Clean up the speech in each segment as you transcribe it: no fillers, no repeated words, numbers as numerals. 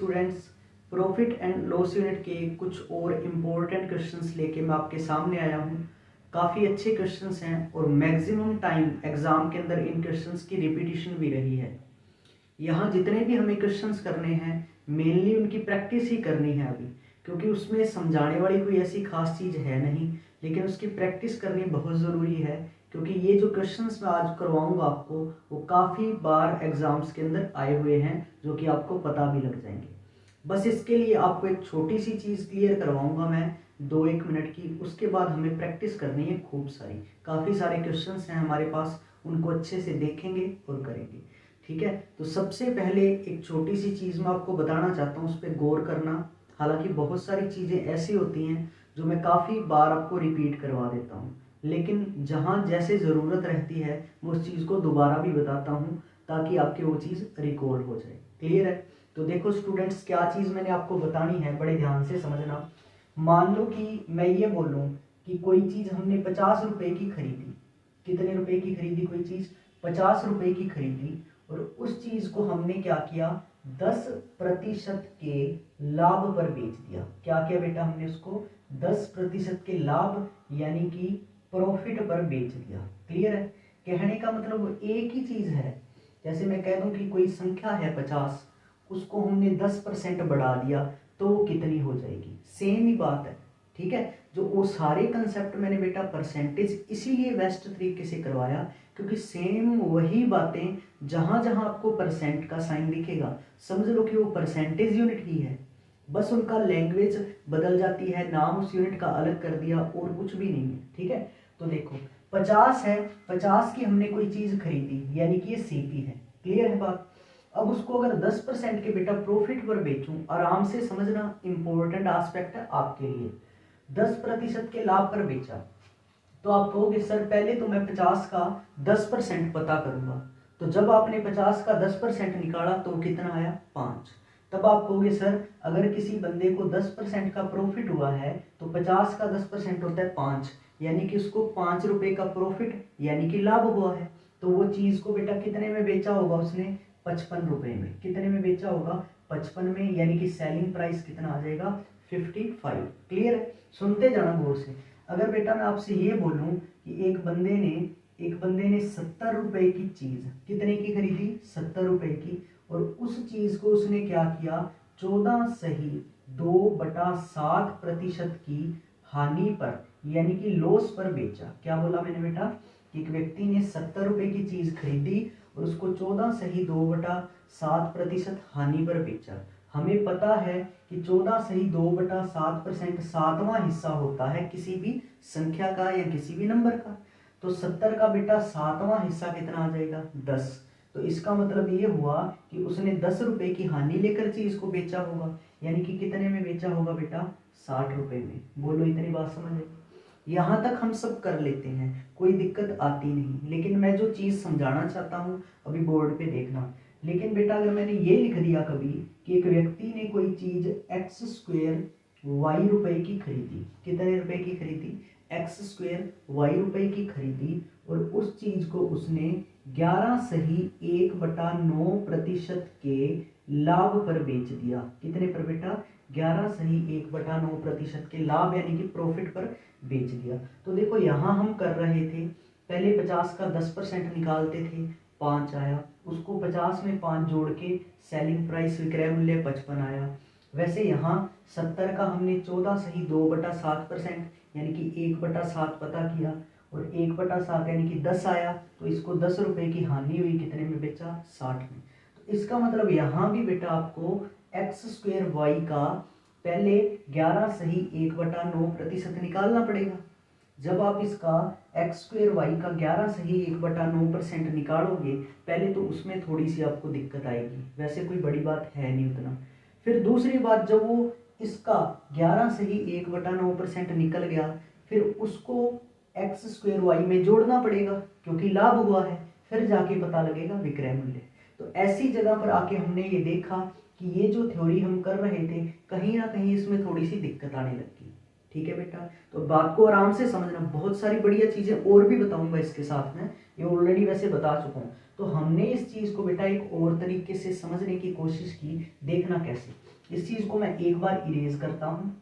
Students, profit and loss unit के कुछ और इम्पोर्टेंट क्वेश्चंस लेके मैं आपके सामने आया हूँ। काफ़ी अच्छे क्वेश्चंस हैं और मैक्सिमम टाइम एग्ज़ाम के अंदर इन क्वेश्चंस की रिपीटिशन भी रही है। यहाँ जितने भी हमें क्वेश्चंस करने हैं मेनली उनकी प्रैक्टिस ही करनी है अभी, क्योंकि उसमें समझाने वाली कोई ऐसी खास चीज़ है नहीं, लेकिन उसकी प्रैक्टिस करनी बहुत ज़रूरी है। क्योंकि ये जो क्वेश्चंस मैं आज करवाऊंगा आपको वो काफ़ी बार एग्जाम्स के अंदर आए हुए हैं, जो कि आपको पता भी लग जाएंगे। बस इसके लिए आपको एक छोटी सी चीज़ क्लियर करवाऊंगा मैं 2-1 मिनट की, उसके बाद हमें प्रैक्टिस करनी है खूब सारी। काफ़ी सारे क्वेश्चंस हैं हमारे पास, उनको अच्छे से देखेंगे और करेंगे। ठीक है, तो सबसे पहले एक छोटी सी चीज़ मैं आपको बताना चाहता हूँ, उस पर गौर करना। हालांकि बहुत सारी चीज़ें ऐसी होती हैं जो मैं काफ़ी बार आपको रिपीट करवा देता हूँ, लेकिन जहाँ जैसे ज़रूरत रहती है मैं उस चीज़ को दोबारा भी बताता हूँ ताकि आपके वो चीज़ रिकॉल हो जाए। क्लियर है? तो देखो स्टूडेंट्स, क्या चीज़ मैंने आपको बतानी है, बड़े ध्यान से समझना। मान लो कि मैं ये बोलूँ कि कोई चीज़ हमने 50 रुपए की खरीदी। कितने रुपए की खरीदी? कोई चीज़ 50 रुपए की खरीदी और उस चीज़ को हमने क्या किया, 10% के लाभ पर बेच दिया। क्या किया बेटा? हमने उसको 10% के लाभ यानी कि प्रॉफिट पर बेच दिया। क्लियर है? कहने का मतलब एक ही चीज़ है। जैसे मैं कह दूं कि कोई संख्या है 50, उसको हमने 10% बढ़ा दिया तो वो कितनी हो जाएगी? सेम ही बात है। ठीक है, जो वो सारे कंसेप्ट मैंने बेटा परसेंटेज इसीलिए बेस्ट तरीके से करवाया क्योंकि सेम वही बातें जहां जहां आपको परसेंट का साइन दिखेगा समझ लो कि वो परसेंटेज यूनिट ही है, बस उनका लैंग्वेज बदल जाती है, नाम उस यूनिट का अलग कर दिया और कुछ भी नहीं है। ठीक है, तो देखो 50 है, 50 की हमने कोई चीज खरीदी यानी कि ये सीपी है। क्लियर है बात? अब उसको अगर 10% के बेटा प्रॉफिट पर बेचूं, आराम से समझना, इंपॉर्टेंट एस्पेक्ट है आपके लिए। 10% के लाभ पर बेचा तो आप कहोगे सर पहले तो मैं 50 का 10% पता करूंगा। तो जब आपने 50 का 10% निकाला तो कितना आया? 5। तब आप कहोगे सर अगर किसी बंदे को 10% का प्रॉफिट हुआ है तो 50 का 10% होता है 5, यानी कि उसको 5 रुपए का प्रॉफिट यानी कि लाभ हुआ है। तो वो चीज को बेटा कितने में बेचा होगा उसने? 55 रुपए में। कितने में बेचा होगा? 55 में, यानी कि सेलिंग प्राइस कितना आ जाएगा? 55। क्लियर है? सुनते जाना गौर से। अगर बेटा मैं आपसे ये बोलूं कि एक बंदे ने 70 रुपए की चीज कितने की खरीदी? 70 रुपए की, और उस चीज को उसने क्या किया? 14/2/7% की हानि पर यानी कि लॉस पर बेचा। क्या बोला मैंने बेटा? कि एक व्यक्ति ने 70 रुपए की चीज खरीदी और उसको 14/2/7% हानि पर बेचा। हमें पता है कि 14/2/7% 7वां हिस्सा होता है किसी भी संख्या का या किसी भी नंबर का। तो 70 का बेटा 7वां हिस्सा कितना आ जाएगा? 10। तो इसका मतलब ये हुआ कि उसने 10 रुपए की हानि लेकर चीज को बेचा होगा, यानी कि कितने में बेचा होगा बेटा? 60 रुपए में। बोलो इतनी बात समझ आई? यहाँ तक हम सब कर लेते हैं, कोई दिक्कत आती नहीं, लेकिन मैं जो चीज समझाना चाहता हूँ अभी बोर्ड पे देखना। लेकिन बेटा अगर मैंने ये लिख दिया कभी कि एक व्यक्ति ने कोई चीज x² y रुपए की खरीदी। कितने रुपए की खरीदी? x² y रुपए की खरीदी और उस चीज को उसने 11/1/9% के लाभ पर बेच दिया। कितने पर बेटा? 11/1/9% के लाभ यानी कि प्रॉफिट पर बेच दिया। तो देखो यहाँ हम कर रहे थे, पहले 50 का 10% निकालते थे, 5 आया, उसको 50 में 5 जोड़ के सेलिंग प्राइस विक्रय मूल्य 55 आया। वैसे यहाँ 70 का हमने 14/2/7% यानी कि 1/7 पता किया और 1/7 यानी कि 10 आया, तो इसको 10 रुपए की हानि हुई, कितने में बेचा? 60 में। तो इसका मतलब यहाँ भी बेटा आपको x² y का पहले 11/1/9% निकालना पड़ेगा। जब आप इसका x² y का 11/1/9% निकालोगे पहले तो उसमें थोड़ी सी आपको दिक्कत आएगी, वैसे कोई बड़ी बात है नहीं उतना। फिर दूसरी बात, जब वो इसका 11/1/9% निकल गया फिर उसको x² y में जोड़ना पड़ेगा क्योंकि लाभ हुआ है, फिर जाके पता लगेगा विक्रय मूल्य। तो ऐसी जगह पर आके हमने ये देखा कि ये जो थ्योरी हम कर रहे थे कहीं ना कहीं इसमें थोड़ी सी दिक्कत आने लगी। ठीक है बेटा, तो बात को आराम से समझना, बहुत सारी बढ़िया चीजें और भी बताऊंगा इसके साथ में, ये ऑलरेडी वैसे बता चुका हूँ। तो हमने इस चीज को बेटा एक और तरीके से समझने की कोशिश की। देखना कैसे, इस चीज़ को मैं एक बार इरेज करता हूँ,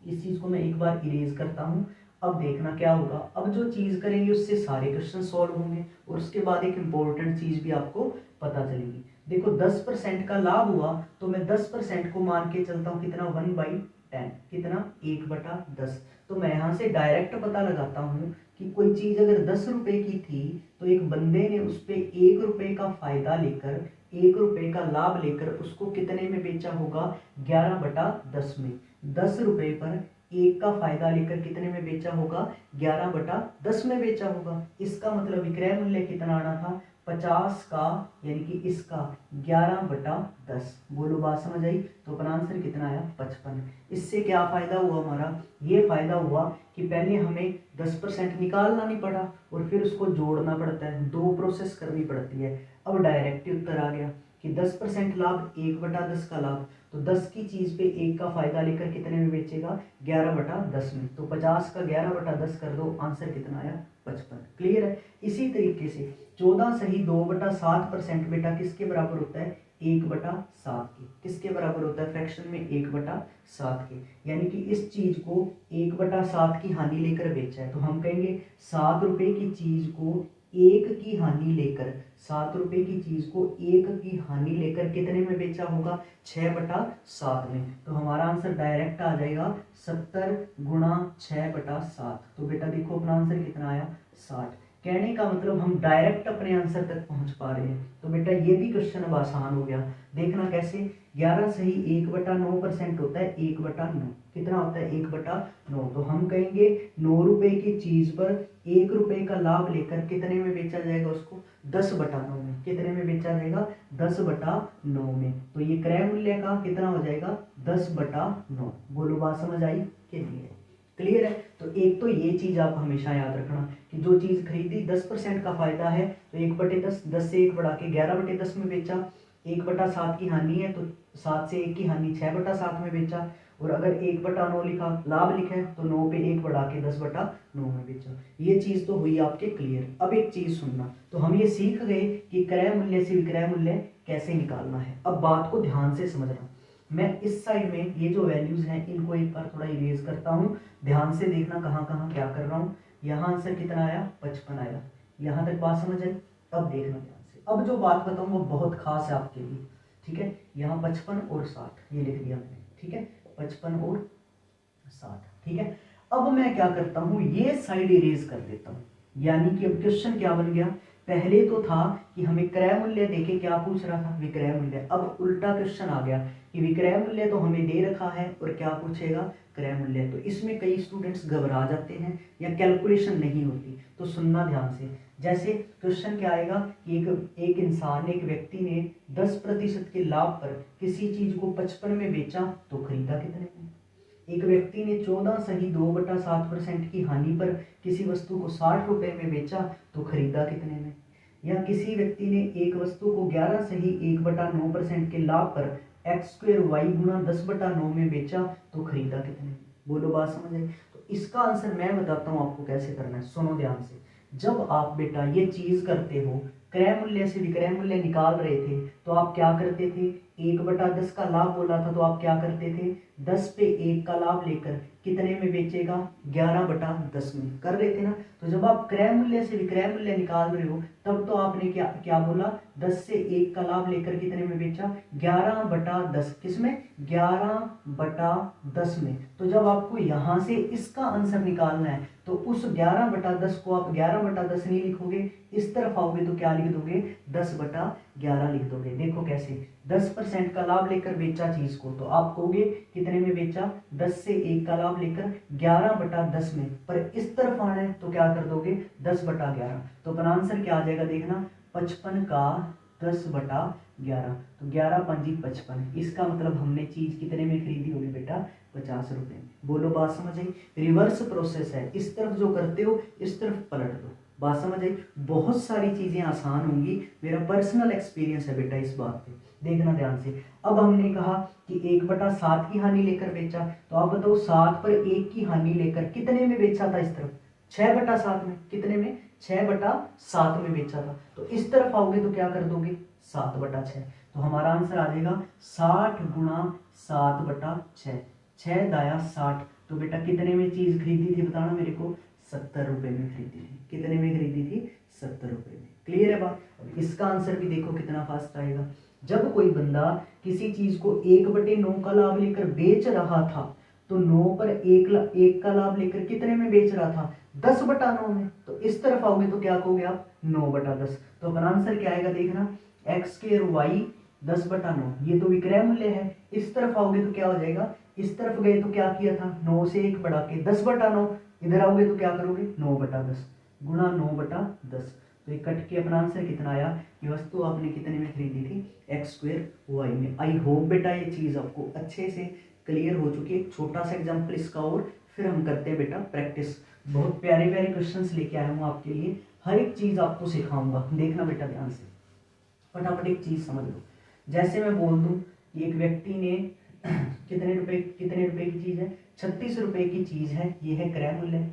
इस चीज़ को मैं एक बार इरेज करता हूँ। अब देखना क्या होगा, अब जो चीज़ करेंगे उससे सारे क्वेश्चन सॉल्व होंगे और उसके बाद एक इम्पोर्टेंट चीज़ भी आपको पता चलेगी। देखो 10% का लाभ हुआ तो मैं 10% को मान के चलता हूँ कितना, 1/10, कितना 1/10। तो मैं यहाँ से डायरेक्ट पता लगाता हूँ कि कोई चीज़ अगर 10 रुपए की थी तो एक बंदे ने उस पर 1 रुपए का फायदा लेकर, 1 रुपए का लाभ लेकर उसको कितने में बेचा होगा, 11/10 में। 10 रुपए पर 1 का फायदा लेकर कितने में बेचा होगा, 11/10 में बेचा होगा। इसका मतलब विक्रय मूल्य कितना आना था, 50 का, यानी कि इसका 11/10। बोलो बात समझ आई। तो अपना आंसर कितना आया, 55। इससे क्या फायदा हुआ हमारा, ये फायदा हुआ कि पहले हमें 10% निकालना नहीं पड़ा और फिर उसको जोड़ना पड़ता है, 2 प्रोसेस करनी पड़ती है। अब डायरेक्ट उत्तर आ गया कि 10% लाभ, 1/10 का लाभ, तो 10 की चीज पे 1 का फायदा लेकर कितने में बेचेगा, 11/10 में। तो 50 का 11/10 कर दो, आंसर कितना आया, 55। क्लियर है। इसी तरीके से 14 सही 2/7% बेटा किसके बराबर होता है, 1/7 के। किसके बराबर होता है, फ्रैक्शन में 1/7 के। यानी कि इस चीज को 1/7 की हानि लेकर बेचा है, तो हम कहेंगे 7 रुपए की चीज को 1 की हानि लेकर, 7 रुपए की चीज को 1 की हानि लेकर कितने में बेचा होगा, 6/7 में। तो हमारा आंसर डायरेक्ट आ जाएगा 70 गुणा 6/7। तो बेटा देखो अपना आंसर कितना आया, 60। कहने का मतलब हम डायरेक्ट अपने आंसर तक पहुंच पा रहे हैं। तो बेटा ये भी क्वेश्चन अब आसान हो गया। देखना कैसे, 11 सही 1/9% होता है, 1/9 कितना होता है, 1/9। तो हम कहेंगे 9 रुपए की चीज पर 1 रुपए का लाभ लेकर कितने में बेचा जाएगा उसको, 10/9 में। कितने में बेचा जाएगा, 10/9 में। तो ये क्रय मूल्य का कितना हो जाएगा, 10/9। बोलो बात समझ आई कि नहीं है, क्लियर है। तो एक तो ये चीज आप हमेशा याद रखना कि जो चीज खरीदी 10% का फायदा है तो 1/10, 10 से 1 बढ़ा के 11/10 में बेचा। 1/7 की हानि है तो 7 से 1 की हानि 6/7 में बेचा। और अगर 1/9 लिखा लाभ लिखा है तो 9 पे 1 बढ़ा के 10/9 में बेचा। ये चीज तो हुई आपके क्लियर। अब एक चीज सुनना, तो हम ये सीख गए कि क्रय मूल्य से विक्रय मूल्य कैसे निकालना है। अब बात को ध्यान से समझना, मैं इस साइड में ये जो वैल्यूज हैं इनको एक बार थोड़ा इरेज करता हूँ। ध्यान से देखना कहाँ कहाँ क्या कर रहा हूँ। यहाँ आंसर कितना आया, 55 आया। यहाँ तक बात समझ आई। अब देखना ध्यान से, अब जो बात बताऊँ वो बहुत खास है आपके लिए, ठीक है। यहाँ 55 और 60 ये लिख दिया मैंने, ठीक है, 55 और 60, ठीक है। अब मैं क्या करता हूँ, ये साइड इरेज कर देता हूँ। यानी कि अब क्वेश्चन क्या बन गया, पहले तो था कि हमें क्रय मूल्य देके क्या पूछ रहा था, विक्रय मूल्य। अब उल्टा क्वेश्चन आ गया कि विक्रय मूल्य तो हमें दे रखा है और क्या पूछेगा, क्रय मूल्य। तो इसमें कई स्टूडेंट्स घबरा जाते हैं या कैलकुलेशन नहीं होती। तो सुनना ध्यान से, जैसे क्वेश्चन क्या आएगा कि एक इंसान ने, एक व्यक्ति ने 10% के लाभ पर किसी चीज को 55 में बेचा तो खरीदा कितने में। एक व्यक्ति ने 14 सही 2/7% की हानि पर किसी वस्तु को 60 रुपए में बेचा तो खरीदा कितने में। या किसी व्यक्ति ने एक वस्तु को 11 सही 1/9% के लाभ पर x² y गुणा 10/9 में बेचा तो खरीदा कितने में। बोलो बात समझ आई। तो इसका आंसर मैं बताता हूँ आपको कैसे करना है, सुनो ध्यान से। जब आप बेटा ये चीज करते हो, क्रय मूल्य से विक्रय मूल्य निकाल रहे थे तो आप क्या करते थे, 1/10 का लाभ बोला था तो आप क्या करते थे, 10 पे 1 का लाभ लेकर कितने में बेचेगा, 11/10 में कर रहे थे ना। तो जब आप क्रय मूल्य से विक्रय मूल्य निकाल रहे हो तब तो आपने क्या क्या बोला, 10 से 1 का लाभ लेकर कितने में बेचा, 11/10। किसमें, 11/10 में। तो जब आपको यहां से इसका आंसर निकालना है तो उस 11/10 को आप 11/10 नहीं लिखोगे, इस तरफ आओगे तो क्या लिख दोगे, 10/11 लिख दोगे। देखो कैसे, 10% का लाभ लेकर बेचा चीज को तो आप कहोगे कितने में बेचा, 10 से 1 का लाभ लेकर 11/10 में। पर इस तरफ आना है तो क्या कर दोगे, 10/11। तो अपना आंसर क्या आ जाएगा, देखना 55 का 10/11। तो 11 पंजी 55। इसका मतलब हमने चीज कितने में खरीदी होगी बेटा, 50 रुपए में। बोलो बात समझ आई। रिवर्स प्रोसेस है, इस तरफ जो करते हो इस तरफ पलट दो। बात समझ आई। बहुत सारी चीजें आसान होंगी, मेरा पर्सनल एक्सपीरियंस है बेटा इस बात पे, देखना ध्यान से। अब हमने कहा कि 1/7 की हानि लेकर बेचा, तो आप बताओ 7 पर 1 की हानि लेकर कितने में बेचा था, इस तरफ 6/7 में। कितने में, 6/7 में बेचा था। तो इस तरफ आओगे तो क्या कर दोगे, 7/6। तो हमारा आंसर आ जाएगा 60 गुणा 7/6, 6 दाया 60। तो बेटा कितने में चीज खरीदी थी बताना मेरे को, 70 रुपए में खरीदी थी। कितने में खरीदी थी, 70 रुपए में। क्लियर है बात। अब इसका आंसर भी देखो कितना फास्ट आएगा। जब कोई बंदा किसी चीज को 1/9 का लाभ लेकर बेच रहा था तो 9 पर 1 का लाभ लेकर कितने में बेच रहा था, 10/9 में। तो इस तरफ आओगे तो क्या कहोगे आप, 9/10। तो अपना आंसर क्या आएगा देखना, x² y 10/9, ये तो विक्रय मूल्य है। इस तरफ आओगे तो क्या हो जाएगा, इस तरफ गए तो क्या किया था, 9 से 1 बढ़ा के 10/9, इधर आओगे तो क्या करोगे, 9/10 गुणा 9/10। तो ये कट के अपना आंसर कितना आया, ये वस्तु आपने कितने में खरीदी थी, x² y में। आई होप बेटा ये चीज आपको अच्छे से क्लियर हो चुकी है। एक छोटा सा एग्जाम्पल इसका और फिर हम करते हैं बेटा प्रैक्टिस। बहुत प्यारे प्यारे क्वेश्चंस लेके आया हूँ आपके लिए, हर एक चीज आपको सिखाऊंगा। देखना बेटा ध्यान से, फटाफट एक चीज समझ लो। जैसे मैं बोल दूं कि एक व्यक्ति ने कितने रुपए की चीज है, 36 रुपए की चीज है, ये है क्रय मूल्य।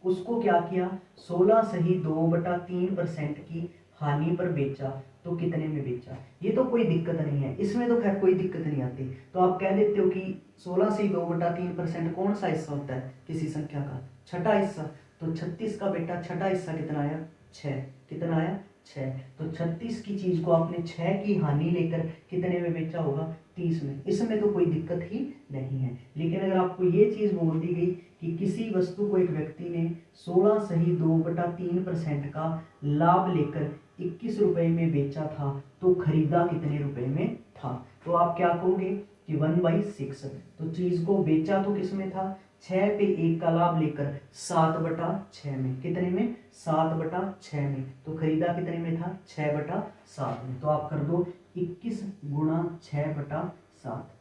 उसको क्या किया, 16 सही 2/3% की हानि पर बेचा। तो कितने में बेचा, ये तो कोई दिक्कत नहीं है, इसमें तो खैर कोई दिक्कत नहीं आती। तो आप कह देते हो कि 16 से 2/3% कौन सा हिस्सा होता है किसी संख्या का, छठा हिस्सा। तो 36 का बेटा छठा हिस्सा कितना आया, 6। कितना आया, 6। तो 36 की चीज को आपने 6 की हानि लेकर कितने में बेचा होगा, 30 में। इसमें तो कोई दिक्कत ही नहीं है। लेकिन अगर आपको ये चीज बोल दी गई कि किसी वस्तु को एक व्यक्ति ने 16 सही 2/3% का लाभ लेकर 21 रुपए में बेचा था तो खरीदा कितने रुपए में था, तो आप क्या कहोगे कि 1/6। तो चीज को बेचा तो किस में था, 6 पे 1 का लाभ लेकर 7/6 में। कितने में, 7/6 में। तो खरीदा कितने में था, 6/7 में। तो आप कर दो 21 गुणा 6/7,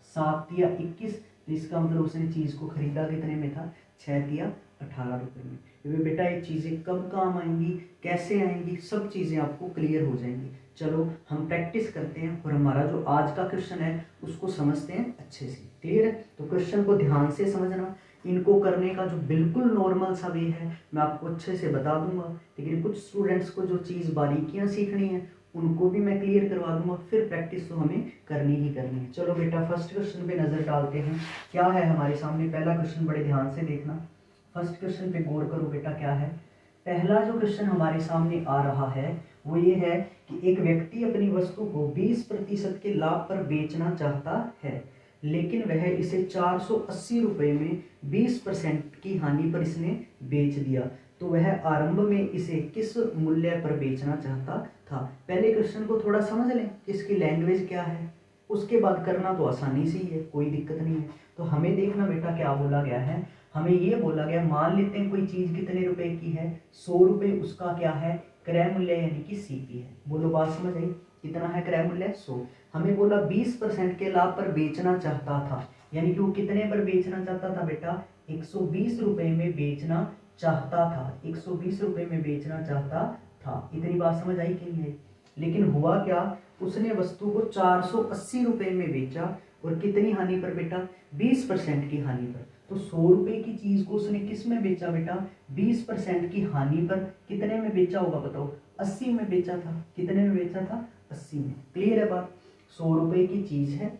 7 या 21। तो इसका मतलब उसने चीज को खरीदा कितने में था, 6 या 18 रुपए में। ये बेटा ये चीजें कब काम आएंगी, कैसे आएंगी, सब चीजें आपको क्लियर हो जाएंगी। चलो हम प्रैक्टिस करते हैं और हमारा जो आज का क्वेश्चन है उसको समझते हैं अच्छे से। क्लियर है। तो क्वेश्चन को ध्यान से समझना, इनको करने का जो बिल्कुल नॉर्मल सा वे है मैं आपको अच्छे से बता दूंगा। लेकिन कुछ स्टूडेंट्स को जो चीज़ बारीकियां सीखनी है उनको भी मैं क्लियर करवा दूंगा। फिर प्रैक्टिस तो हमें करनी ही करनी है। चलो बेटा फर्स्ट क्वेश्चन पे नजर डालते हैं, क्या है हमारे सामने। पहला क्वेश्चन बड़े ध्यान से देखना, फर्स्ट क्वेश्चन पे गौर करो बेटा क्या है। पहला जो क्वेश्चन हमारे सामने आ रहा है वो ये है कि एक व्यक्ति अपनी वस्तु को 20% के लाभ पर बेचना चाहता है, लेकिन वह इसे 480 रुपए में 20% की हानि पर इसने बेच दिया। तो वह आरंभ में इसे किस मूल्य पर बेचना चाहता था। पहले क्वेश्चन को थोड़ा समझ लें, इसकी लैंग्वेज क्या है, उसके बाद करना तो आसानी से ही है, कोई दिक्कत नहीं है। तो हमें देखना बेटा क्या बोला गया है। हमें ये बोला गया, मान लेते हैं कोई चीज कितने रुपए की है, 100 रुपए उसका क्या है, क्रय मूल्य यानी कि सीपी है। बोलो बात समझ आई, कितना है क्रय मूल्य, 100। हमें बोला 20% के लाभ पर बेचना चाहता था, यानी कि वो कितने पर बेचना चाहता था बेटा, 120 रुपए में बेचना चाहता था, 120 रुपए में बेचना चाहता था। इतनी बात समझ आई कि नहीं आई। लेकिन हुआ क्या, उसने वस्तु को 480 रुपए में बेचा और कितनी हानि पर बेटा, 20% की हानि पर। तो 100 रुपए की चीज को उसने किस में बेचा बेटा, 20% की हानि पर। कितने में बेचा होगा बताओ, 80 में बेचा था। कितने में बेचा था, 80 में। क्लियर है बात। 100 रुपए की चीज है,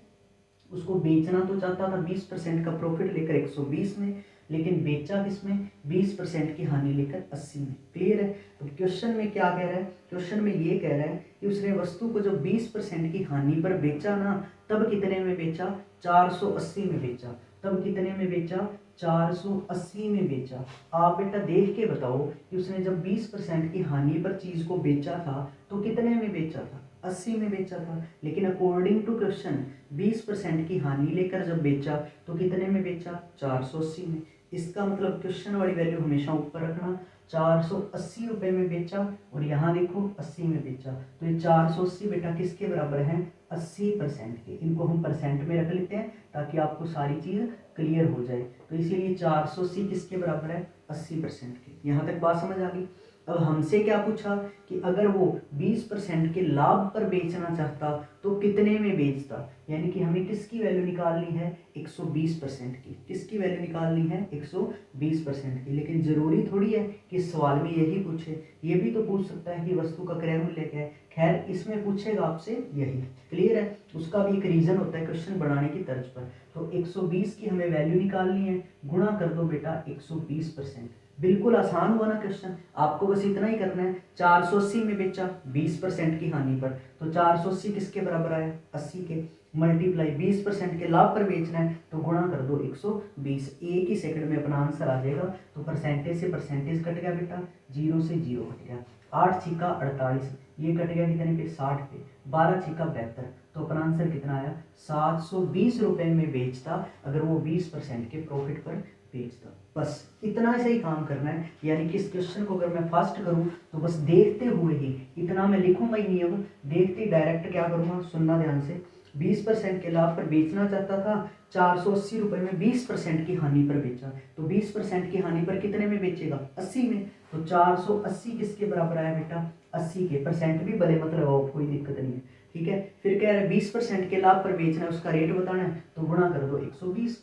उसको बेचना तो चाहता था 20% का प्रॉफिट लेकर 120 में, लेकिन बेचा किसमें, 20% की हानि लेकर 80 में। क्लियर है। तो क्वेश्चन में क्या कह रहा है, क्वेश्चन में ये कह रहा है कि उसने वस्तु को जब 20% की हानि पर बेचा ना, तब कितने में बेचा, 480 में बेचा। तब कितने में बेचा, 480 में बेचा। आप बेटा देख के बताओ कि उसने जब 20% की हानि पर चीज को बेचा था तो कितने में बेचा था, 80 में बेचा था। लेकिन अकॉर्डिंग टू क्वेश्चन 20% की हानि लेकर जब बेचा तो कितने में बेचा, 480 में। इसका मतलब क्वेश्चन वाली वैल्यू हमेशा ऊपर रखना, 480 रुपए में बेचा और यहाँ देखो 80 में बेचा। तो ये 480 बेटा किसके बराबर है, 80% के। इनको हम परसेंट में रख लेते हैं ताकि आपको सारी चीज क्लियर हो जाए। तो इसीलिए 480 किसके बराबर है, 80% के। यहाँ तक बात समझ आ गई। अब हमसे क्या पूछा कि अगर वो 20% के लाभ पर बेचना चाहता तो कितने में बेचता, यानी कि हमें किसकी वैल्यू निकालनी है 120% की, किसकी वैल्यू निकालनी है 120% की। लेकिन जरूरी थोड़ी है कि सवाल में यही पूछे, ये भी तो पूछ सकता है कि वस्तु का क्रय मूल्य क्या है। खैर इसमें पूछेगा आपसे यही, क्लियर है। उसका भी एक रीजन होता है क्वेश्चन बनाने की तर्ज पर। तो 120 की हमें वैल्यू निकालनी है, गुणा कर दो बेटा 120%। बिल्कुल आसान हुआ ना क्वेश्चन, आपको बस इतना ही करना है। 480 में बेचा 20% की हानि पर, तो 480 किसके बराबर आया 80 के, मल्टीप्लाई 20% के लाभ पर बेचना है तो गुणा कर दो 120। एक ही सेकंड में अपना आंसर आ जाएगा। तो परसेंटेज से परसेंटेज कट गया बेटा, 0 से 0 कट गया। 8 छिका 48, ये कट गया कितने पे 60 पे, 12 छिका 72, तो अपना आंसर कितना आया 720 रुपए में बेचता अगर वो 20% के प्रॉफिट पर बेचता। बस इतना से ही काम करना है, यानी कि इस क्वेश्चन को अगर मैं फास्ट करूं तो बस देखते हुए ही, इतना मैं लिखूंगा ही नहीं, अब देखते ही डायरेक्ट क्या करूंगा, सुनना ध्यान से। 20% के लाभ पर बेचना चाहता था, 480 रुपए में 20% की हानि पर बेचा, तो 20% की हानि पर कितने में बेचेगा 80 में, तो 480 किसके बराबर आया बेटा 80 के। परसेंट भी भले मत लगाओ, कोई दिक्कत नहीं है, ठीक है। फिर कह रहा है 20% के लाभ पर बेचना है, उसका रेट बताना है, तो गुणा कर दो 120,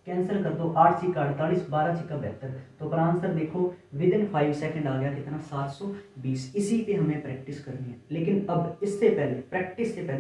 कैंसिल कर दो, 8 छिका 48, 12 छिका 72, तो अपना आंसर देखो विद इन 5 सेकंड आ गया कितना 720। इसी पे हमें प्रैक्टिस करनी है। लेकिन अब इससे पहले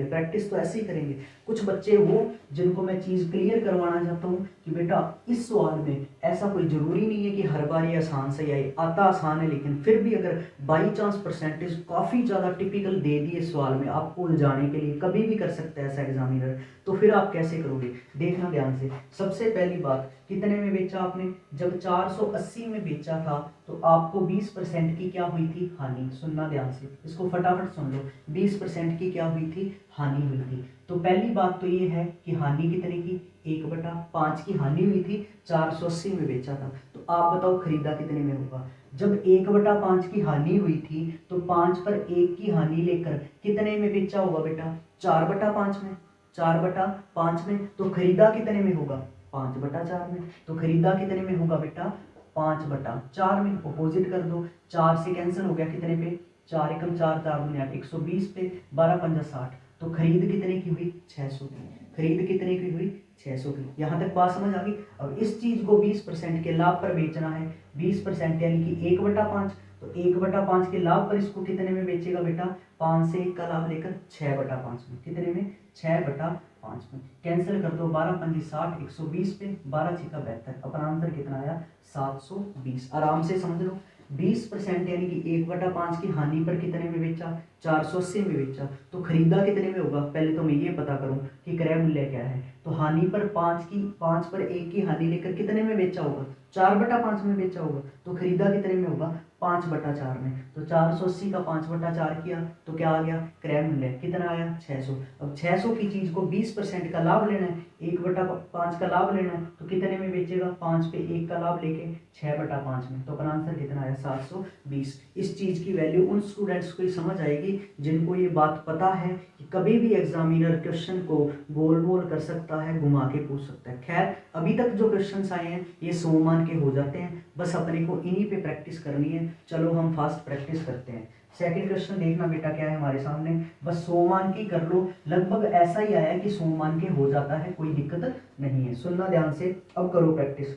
प्रैक्टिस तो ऐसे ही करेंगे। कुछ बच्चे वो जिनको मैं चीज क्लियर करवाना चाहता हूँ कि बेटा इस सवाल में ऐसा कोई जरूरी नहीं है कि हर बार ये आसान से आए, आता आसान है, लेकिन फिर भी अगर बाई चांस परसेंटेज काफी ज्यादा टिपिकल दे दिए सवाल में आपको उलझाने के लिए, कभी भी कर सकता है ऐसा एग्जामिनर, तो फिर आप कैसे करोगे, देखना ध्यान से। सबसे पहली बात, कितने में बेचा आपने, जब 480 में बेचा था तो आपको 20% की क्या हुई थी हानि, सुनना ध्यान से, इसको फटाफट सुन लो। 20% की क्या हुई थी हानि हुई थी। तो पहली बात तो ये है कि हानि कितने की 1/5 की हानि हुई थी, 480 में बेचा था। तो आप बताओ खरीदा कितने में होगा। जब 1/5 की हानि हुई थी तो 5 पर 1 की हानि लेकर कितने में बेचा होगा बेटा 4/5 में, 4/5 में। तो खरीदा कितने में होगा 5/4 में। तो खरीदा कितने में होगा बेटा 5/4 में। अपोजिट कर दो, 4 से कैंसिल हो गया कितने पे, 4 एकम 4, 4 दूनी 8, 120 पे, 12 पंजा 60, तो खरीद कितने की हुई 600 की। खरीद कितने की हुई 600 की। यहाँ तक बात समझ आ गई। अब इस चीज को 20% के लाभ पर बेचना है, 20% यानी कि 1/5, तो 1/5 के लाभ पर इसको कितने में बेचेगा बेटा 5 से 1 का लाभ लेकर 6/5 में, कितने में 6/5 में। कैंसिल कर दो, 12 पंजी 60, 120 पे, 12 छिका 72, अपना आंसर कितना आया 720। आराम से समझ लो। 20% यानी कि 1/5 की हानि पर कितने में बेचा 480 में बेचा, तो खरीदा कितने में होगा। पहले तो मैं ये पता करूं कि क्रय मूल्य क्या है। तो हानि पर 5 पर 1 की हानि लेकर कितने में बेचा होगा 4/5 में बेचा होगा, तो खरीदा कितने में होगा 5/4 में। तो 480 का 5/4 किया तो क्या आ गया क्रय मूल्य कितना आया 600। अब 600 की चीज को 20% का लाभ लेना है, 1/5 का लाभ लेना है, तो कितने में बेचेगा 5 पे 1 का लाभ लेके 6/5 में। तो अपना आंसर कितना आया 720। इस चीज की वैल्यू उन स्टूडेंट्स को ही समझ आएगी जिनको ये बात पता है कि कभी भी एग्जामिनर क्वेश्चन को गोल मोल कर सकता है, घुमा के पूछ सकता है। खैर अभी तक जो क्वेश्चंस आए हैं ये 100 मान के हो जाते हैं, बस अपने को इन्हीं पे प्रैक्टिस करनी है। चलो हम फास्ट प्रैक्टिस करते हैं। सेकंड क्वेश्चन देखना बेटा क्या है हमारे सामने, बस 100 मान की कर लो। लगभग ऐसा ही आया कि 100 मान के हो जाता है, कोई दिक्कत नहीं है। सुनना ध्यान से, अब करो प्रैक्टिस।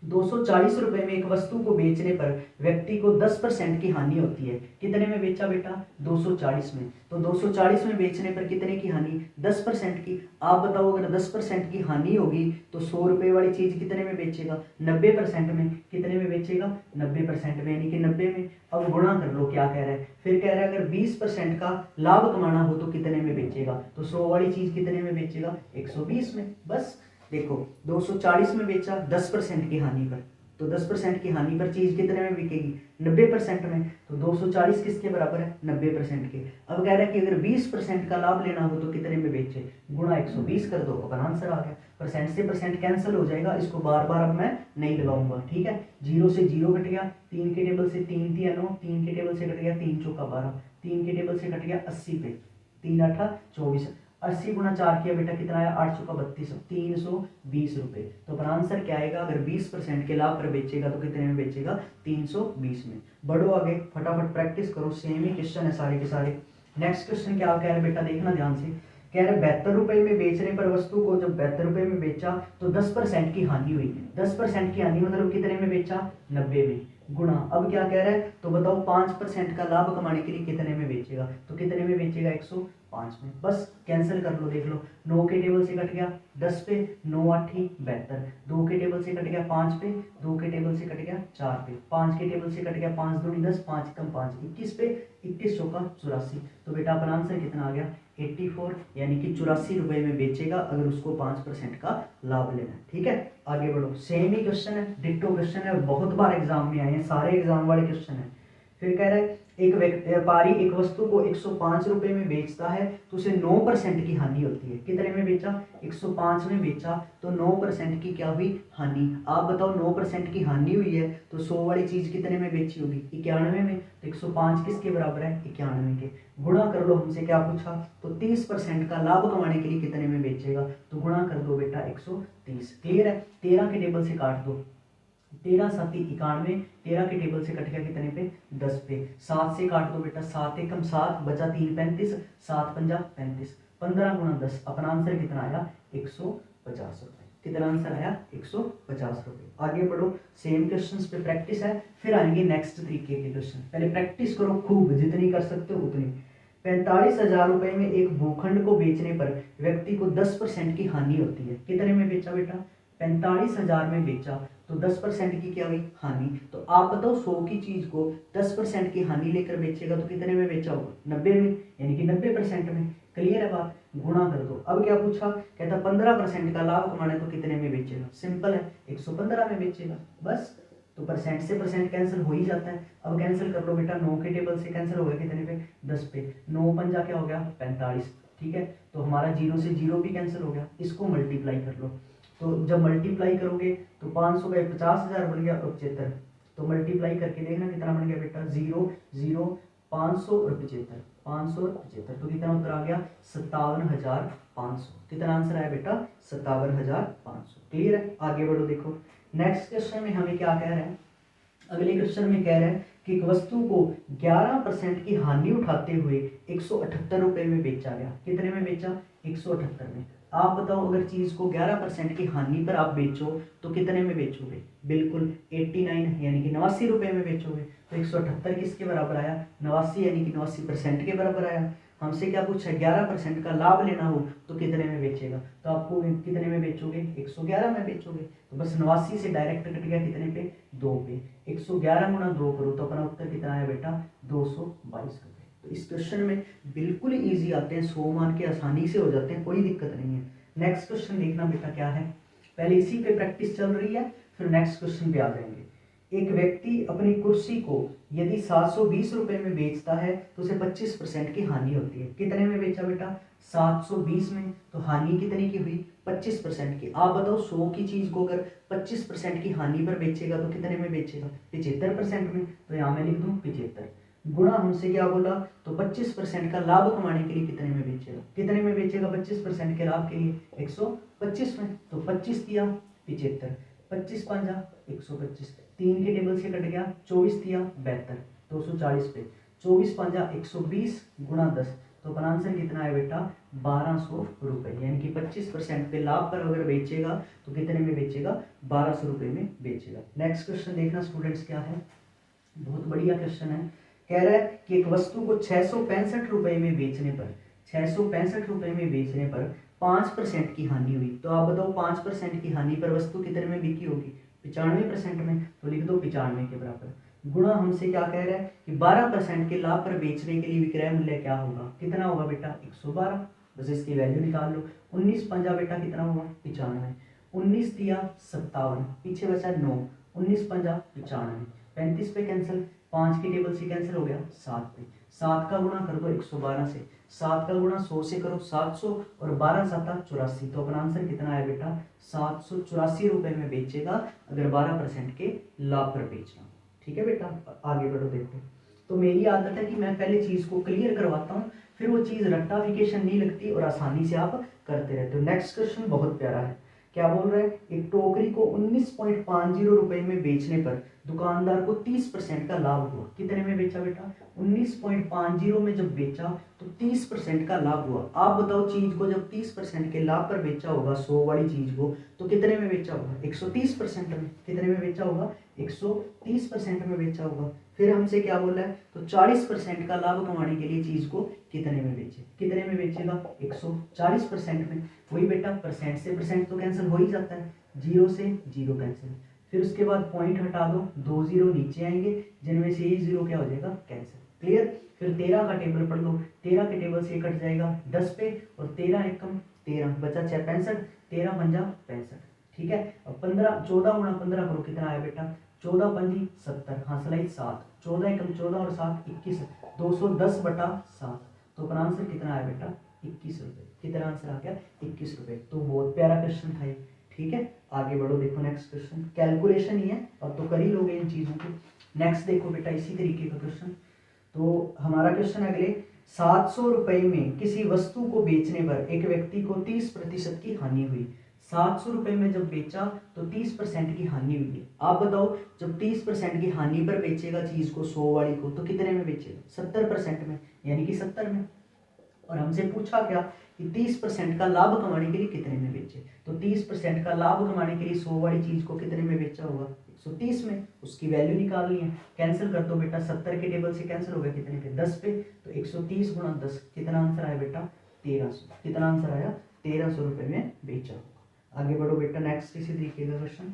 240 रुपए में एक वस्तु को बेचने पर व्यक्ति को 10% की हानि होती है। कितने में बेचा बेटा 240 में। तो 240 में बेचने पर कितने की हानि 10% की। आप बताओ अगर 10% की हानि होगी तो 100 रुपए वाली चीज कितने में बेचेगा 90% में। कितने में बेचेगा 90% में, यानी कि 90 में। अब गुणा कर लो क्या कह रहा है, फिर कह रहा है अगर 20% का लाभ कमाना हो तो कितने में बेचेगा। तो 100 वाली चीज कितने में बेचेगा 120 में। बस देखो 240 में बेचा 10% की हानि पर, तो 10% की हानि पर चीज कितने में बिकेगी 90% में। तो 240 किसके बराबर है 90% के। अब कह रहा है कि अगर 20% का लाभ लेना हो तो कितने में बेचे, गुणा 120 कर दो, अपना आंसर आ गया। परसेंट से परसेंट कैंसिल हो जाएगा, इसको बार बार अब मैं नहीं लगाऊंगा, ठीक है। 0 से 0 कट गया, 3 के टेबल से 3 3 9, 3 के टेबल से कट गया 3 चौका 12, 3 के टेबल से कट गया 80 पे, 3 8 24। 80 गुना 4 किया बेटा कितना आया 8 चौका 32 320 रुपये। तो अपना आंसर क्या आएगा, अगर 20% के लाभ पर बेचेगा तो कितने में बेचेगा 320 में। बढ़ो आगे, फटाफट प्रैक्टिस करो, सेम ही क्वेश्चन है सारे के सारे। नेक्स्ट क्वेश्चन क्या कह रहे हैं बेटा, देखना ध्यान से। कह रहे 72 रुपए में बेचने पर वस्तु को जब 72 रुपए में बेचा तो 10% की हानि हुई। 10% की हानि मतलब कितने में बेचा 90 में, गुणा अब क्या कह रहा है तो बताओ 5% का लाभ कमाने के लिए कितने में बेचेगा, तो कितने में बेचेगा 105 में। बस कैंसिल कर लो, देख लो 9 के टेबल से कट गया 10 पे, 9 8 72, 2 के टेबल से कट गया 5 पे, 2 के टेबल से कट गया 4 पे, 5 के टेबल से कट गया 5 दूनी 10, 5 कम 5 21 पे, 21 चौका 84। तो बेटा अपना आंसर कितना आ गया 84, यानी कि 84 रुपए में बेचेगा अगर उसको 5% का लाभ लेना है। ठीक है, आगे बढ़ो, सेम ही क्वेश्चन है, डिट्टो क्वेश्चन है, बहुत बार एग्जाम में आए हैं, सारे एग्जाम वाले क्वेश्चन है। फिर कह रहा है एक व्यापारी एक वस्तु को 105 रुपए में बेचता है तो उसे 9% की हानि होती है। कितने में बेचा 105 में बेचा तो 9% की क्या हुई हानि। आप बताओ 9% की हानि हुई है तो 100 वाली चीज कितने में बेची होगी 91 में। तो 105 किसके बराबर है 91 के। गुणा कर लो, हमसे क्या पूछा तो 30% का लाभ कमाने के लिए कितने में बेचेगा, तो गुणा कर दो बेटा 130। क्लियर है, 13 के टेबल से काट दो, 13 7 91, 13 के टेबल से कट गया कितने पे 10 पे, 7 से काट दो बेटा 7 एकम 7 बचा 3 35, 7 पंजा 35, 15 गुना 10, अपना आंसर कितना आया 150 रुपए। कितना आंसर आया 150 रुपए। आगे बढ़ो, सेम क्वेश्चंस पे प्रैक्टिस है, फिर आएंगे नेक्स्ट तरीके के क्वेश्चन। पहले प्रैक्टिस करो खूब, जितनी कर सकते हो उतनी। 45,000 रुपए में एक भूखंड को बेचने पर व्यक्ति को 10% की हानि होती है। कितने में बेचा बेटा 45,000 में बेचा तो 10% की क्या हुई हानि। तो आप बताओ 100 की चीज को 10% की हानि लेकर बेचेगा तो कितने में बेचा होगा 90 में, यानी कि 90% में। क्लियर है बात, गुणा कर दो। अब क्या पूछा, कहता 15% का लाभ कमाना है तो कितने में बेचेगा, सिंपल है 115 में बेचेगा। बस तो परसेंट से परसेंट कैंसिल हो ही जाता है। अब कैंसिल कर लो बेटा, 9 के टेबल से कैंसिल हो गया कितने पे 10 पे, 9 पंजा क्या हो गया 45। ठीक है, तो हमारा 0 से 0 भी कैंसिल हो गया। इसको मल्टीप्लाई कर लो, तो जब मल्टीप्लाई करोगे तो 500 का 50,000 बन गया और 75। तो मल्टीप्लाई करके देखना कितना बन गया बेटा 0 0 500 और 75, 500 और 75, तो कितना उत्तर आ गया 57,500। कितना आंसर आया बेटा 57,500। क्लियर है, आगे बढ़ो। देखो नेक्स्ट क्वेश्चन में हमें क्या कह रहे हैं, अगले क्वेश्चन में कह रहे हैं कि एक वस्तु को 11% की हानि उठाते हुए 178 रुपए में बेचा गया। कितने में बेचा 178 में। आप बताओ अगर चीज को 11% की हानि पर आप बेचो तो कितने में बेचोगे, बिल्कुल 89 यानी कि 89 रुपए में बेचोगे। तो 178 किसके बराबर आया 89, यानी कि 89% के बराबर आया। हमसे क्या पूछा 11% का लाभ लेना हो तो कितने में बेचेगा, तो आपको कितने में बेचोगे 111 में बेचोगे। तो बस 89 से डायरेक्ट कट गया कितने पे 2 पे, 111 गुना 2 करो तो अपना उत्तर कितना आया बेटा 222 रुपए। तो इस क्वेश्चन में बिल्कुल इजी आते हैं, 100 मान के आसानी से हो जाते हैं, कोई दिक्कत नहीं है। नेक्स्ट क्वेश्चन देखना बेटा क्या है, पहले इसी पे प्रैक्टिस चल रही है फिर नेक्स्ट क्वेश्चन पे आ जाएंगे। एक व्यक्ति अपनी कुर्सी को यदि 720 रुपए में बेचता है तो उसे 25% की हानि होती है। कितने में बेचा बेटा 720 में, तो हानि कितने की हुई 25% की। आप बताओ 100 की चीज को अगर 25% की हानि पर बेचेगा तो कितने में बेचेगा 75% में। तो यहाँ मैं लिख दूं 75, गुणा हमसे क्या बोला तो 25% का लाभ कमाने के लिए कितने में बेचेगा, कितने में बेचेगा 25% के लाभ के लिए 125 में। तो 25 दिया 75, 25 पंजा 125, 3 के टेबल से कट गया 24 दिया 72, 240 पे 24 पंजा 120 गुणा 10, तो अपना आंसर कितना है बेटा 1200 रुपए। यानी कि 25% पे लाभ पर अगर बेचेगा तो कितने में बेचेगा 1200 रुपए में बेचेगा। नेक्स्ट क्वेश्चन देखना स्टूडेंट्स क्या है, बहुत बढ़िया क्वेश्चन है। कह रहा है कि एक वस्तु को 665 रुपए में बेचने पर 665 रुपए में बेचने पर 5% की हानि हुई। तो आप बताओ 5% की हानि पर वस्तु कितने में बिकी होगी 95% में। तो लिख दो 95 के बराबर। गुणा हमसे क्या कह रहा है कि 12% के लाभ पर बेचने के लिए विक्रय मूल्य क्या होगा, कितना होगा बेटा 112। बस इसकी वैल्यू निकाल लो। 19 पंजा बेटा कितना होगा 95, 19 दिया 57, पीछे बचा 9, 19 पंजा 95, 35 पे कैंसिल, 5 की टेबल से कैंसिल हो गया 7 पे, 7 का गुणा कर दो 112 से, 7 का गुणा 100 से करो 700 और 12 7 84। तो अपना आंसर कितना है बेटा 784 रुपए में बेचेगा अगर 12% के लाभ पर बेचना। ठीक है बेटा, आगे बढ़ो। देखो तो मेरी आदत है कि मैं पहले चीज़ को क्लियर करवाता हूँ, फिर वो चीज़ रट्टाफिकेशन नहीं लगती और आसानी से आप करते रहते हो। नेक्स्ट क्वेश्चन बहुत प्यारा है, क्या बोल रहा है, एक टोकरी को 19.50 रुपए में बेचने पर दुकानदार को 30% का लाभ हुआ। कितने में बेचा बेटा, 19.50 में जब बेचा तो 30% का लाभ हुआ। आप बताओ चीज को जब 30% के लाभ पर बेचा होगा, 100 वाली चीज को, तो कितने में बेचा होगा, 130% में। कितने में बेचा होगा, 130% में बेचा होगा। फिर हमसे क्या बोला है, तो 40% का लाभ कमाने के लिए चीज को कितने में बेचे, कितने में बेचेगा, 140% में। वही बेटा, परसेंट से परसेंट तो कैंसिल हो ही जाता है, 0 से 0 कैंसिल। फिर उसके बाद पॉइंट हटा दो, 2 0 नीचे आएंगे, जिनमें से ये 0 क्या हो जाएगा, कैंसिल। क्लियर। फिर 13 का टेबल पढ़ लो, 13 के टेबल से कट जाएगा 10 पे, और 13 एकम 13, बचा 6 65, 13 पंजा 65। ठीक है। अब 14 गुणा 15 करो, कितना आया बेटा, 14 पंजी 70, हाँ सलाई 7, 14 एकम 14 और 7 21, 210/7। तो अपना आंसर कितना आया बेटा, 21 रुपये। कितना आंसर आ गया, 21 रुपये। तो बहुत प्यारा क्वेश्चन था ये। ठीक है, आगे बढ़ो। देखो नेक्स्ट क्वेश्चन, कैलकुलेशन ही है, अब तो कर ही लोगे इन चीज़ों को। नेक्स्ट देखो बेटा, इसी तरीके का क्वेश्चन। तो हमारा क्वेश्चन अगले, 700 रुपये में किसी वस्तु को बेचने पर एक व्यक्ति को 30% की हानि हुई। 700 रुपये में जब बेचा तो 30% की हानि हुई है। आप बताओ, जब 30% की हानि पर बेचेगा चीज को, 100 वाली को, तो कितने में बेचेगा, 70% में, यानी कि 70 में। और हमसे पूछा क्या कि 30% का लाभ कमाने के लिए कितने में बेचे, तो 30% का लाभ कमाने के लिए 100 वाली चीज को कितने में बेचा होगा, 130 में। उसकी वैल्यू निकालनी है, कैंसिल कर दो बेटा, 70 के टेबल से कैंसिल हो गया, कितने पे, 10 पे। तो 130 गुणा 10, कितना आंसर आया बेटा, 1300। कितना आंसर आया, 1300 रुपये में बेचा होगा। आगे बढ़ो बेटा, नेक्स्ट इसी तरीके का क्वेश्चन।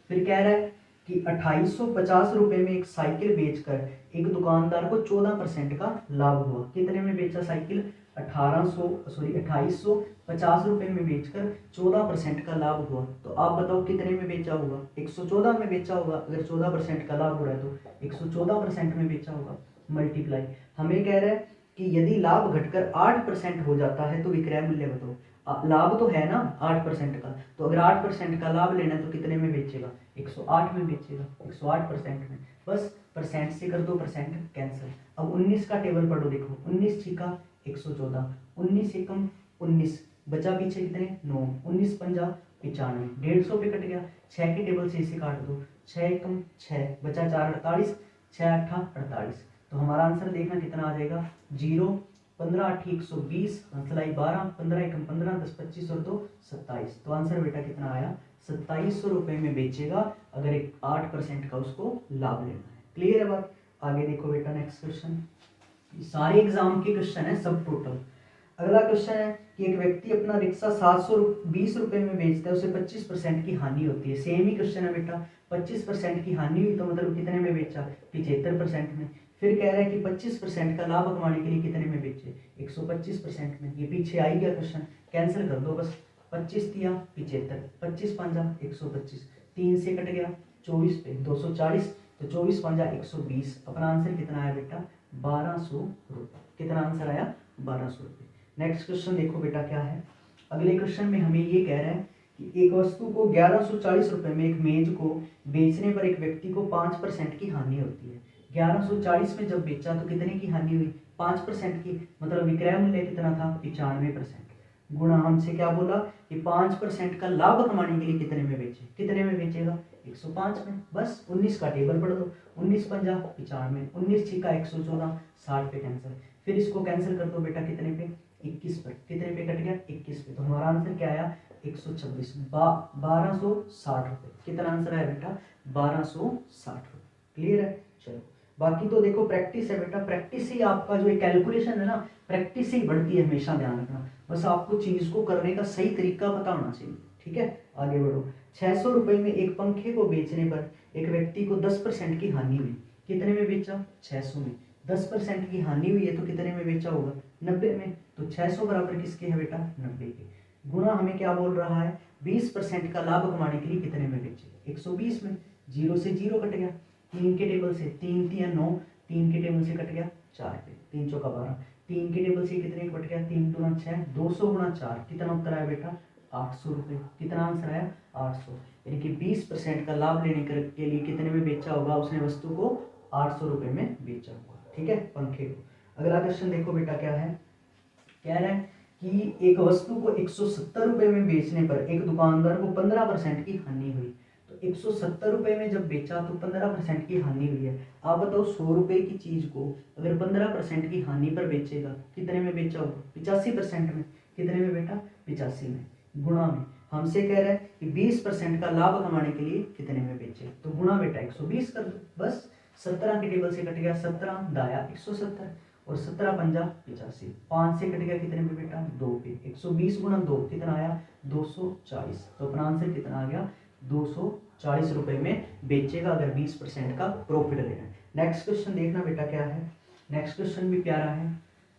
फिर कह रहा है कि 2850 रुपये में एक साइकिल बेचकर एक दुकानदार को 14% का लाभ हुआ। कितने में बेचा साइकिल, 2850 रुपये में बेचकर 14% का लाभ हुआ। तो आप बताओ कितने में बेचा होगा, 114 में बेचा होगा। अगर 14% का लाभ हो रहा है तो 114% में बेचा होगा। मल्टीप्लाई, हमें कह रहा है कि यदि लाभ घटकर 8% हो जाता है तो विक्रय मूल्य बताओ। लाभ तो है ना 8% का, तो अगर 8% का लाभ लेना है तो कितने में बेचेगा, 108 में बेचेगा, 108% में। बस परसेंट से कर दो, परसेंट कैंसिल। अब 19 का टेबल पढ़ो, देखो 19 छिका 114, 19 एकम 19, बचा पीछे कितने 9, 19 पंजा 95, 150 पे कट गया। 6 के टेबल से इसे काट दो, 6 एकम 6, बचा 4 48, 6 8 48। तो हमारा आंसर देखना कितना आ जाएगा, 0, 15 8 120, हंसलाई 12, 15 एकम 15, 10 25 और 2 27। तो आंसर बेटा कितना आया, 2700 रुपये में बेचेगा अगर एक 8% का उसको लाभ लेना है। क्लियर है बात। आगे देखो बेटा, नेक्स्ट क्वेश्चन, सारे एग्जाम के क्वेश्चन है सब टोटल। अगला क्वेश्चन है कि एक व्यक्ति अपना रिक्शा 720 रुपये में बेचता है, उसे 25% की हानि होती है। सेम ही क्वेश्चन है बेटा, 25% की हानि हुई तो मतलब कितने में बेचा, 75% में। फिर कह रहा है कि 25% का लाभ कमाने के लिए कितने में बेचे, 125% में। ये पीछे आई गया क्वेश्चन, कैंसिल कर दो बस, 25 दिया 75, 25 पंजा 125, 3 से कट गया 24 पे 240, तो 24 पंजा 120। अपना आंसर कितना आया बेटा, 1200 रुपये। कितना आंसर आया, 1200 रुपये। नेक्स्ट क्वेश्चन देखो बेटा क्या है। अगले क्वेश्चन में हमें ये कह रहा है कि एक वस्तु को 1140 रुपये में एक मेज को बेचने पर एक व्यक्ति को 5% की हानि होती है। 1140 में जब बेचा तो कितने की हानि हुई, 5% की, मतलब विक्रय मूल्य कितना था, 95%। गुणा हमसे क्या बोला कि 5% का लाभ कमाने के लिए कितने में बेचे, कितने में बेचेगा, 105 में। बस 19 का टेबल पढ़ दो, 19 पंजा 95, 19 छिका 114, 60 पे कैंसिल। फिर इसको कैंसिल कर दो बेटा, कितने पे, 21 पर। कितने पे कट गया, 21 पे। तो हमारा आंसर क्या आया, 126, 1260 रुपये। कितना आंसर आया बेटा, 1260 रुपये। क्लियर है। चलो बाकी तो देखो प्रैक्टिस है बेटा, प्रैक्टिस से ही आपका जो कैलकुलेशन है ना, प्रैक्टिस से ही बढ़ती है, हमेशा ध्यान रखना। बस आपको चीज को करने का सही तरीका पता होना चाहिए। ठीक है, आगे बढ़ो। 600 रुपये में एक पंखे को बेचने पर एक व्यक्ति को 10% की हानि हुई। कितने में बेचा, 600 में। 10% की हानि हुई है तो कितने में बेचा होगा, 90 में। तो 600 बराबर किसके है बेटा, 90 के। गुणा हमें क्या बोल रहा है, 20% का लाभ कमाने के लिए कितने में बेचे, 120 में। 0 से 0 कट गया, 3 के टेबल से 3 3 9, 3 के टेबल से कट गया 4 पे, 3 चौका 12, 3 के टेबल से कितने कट गया, 3 दूना 6, 200 गुणा 4, कितना उत्तर आया बेटा, 800 रुपये। कितना आंसर आया, 800। यानी कि 20% का लाभ लेने के लिए कितने में बेचा होगा उसने वस्तु को, 800 रुपये में बेचा होगा। ठीक है, पंखे को। अगला क्वेश्चन देखो बेटा क्या है, कह रहा है कि एक वस्तु को 170 रुपए में बेचने पर एक दुकानदार को 15% की हानि हुई। तो 170 रुपए में जब बेचा तो 15% की हानि हुई है। आप बताओ 100 रुपए की चीज को अगर 15% की हानि पर बेचेगा, कितने में बेचा होगा? 85% में। कितने में बेटा? 85 में। गुणा में हमसे कह रहा है कि 20% का लाभ कमाने के लिए कितने में बेचे, तो गुणा बेटा 120 कर दो बस। 17 के टेबल से कट गया 17 दाया 170 और 17 पंजा 85, 5 से कट गया कितने में बेटा? 2 पे। 120 गुणा 2 कितना आया? 240। तो अपना आंसर कितना आ गया? 240 रुपए में बेचेगा अगर 20% का प्रॉफिट लेना है। नेक्स्ट क्वेश्चन देखना बेटा क्या है। नेक्स्ट क्वेश्चन भी प्यारा है,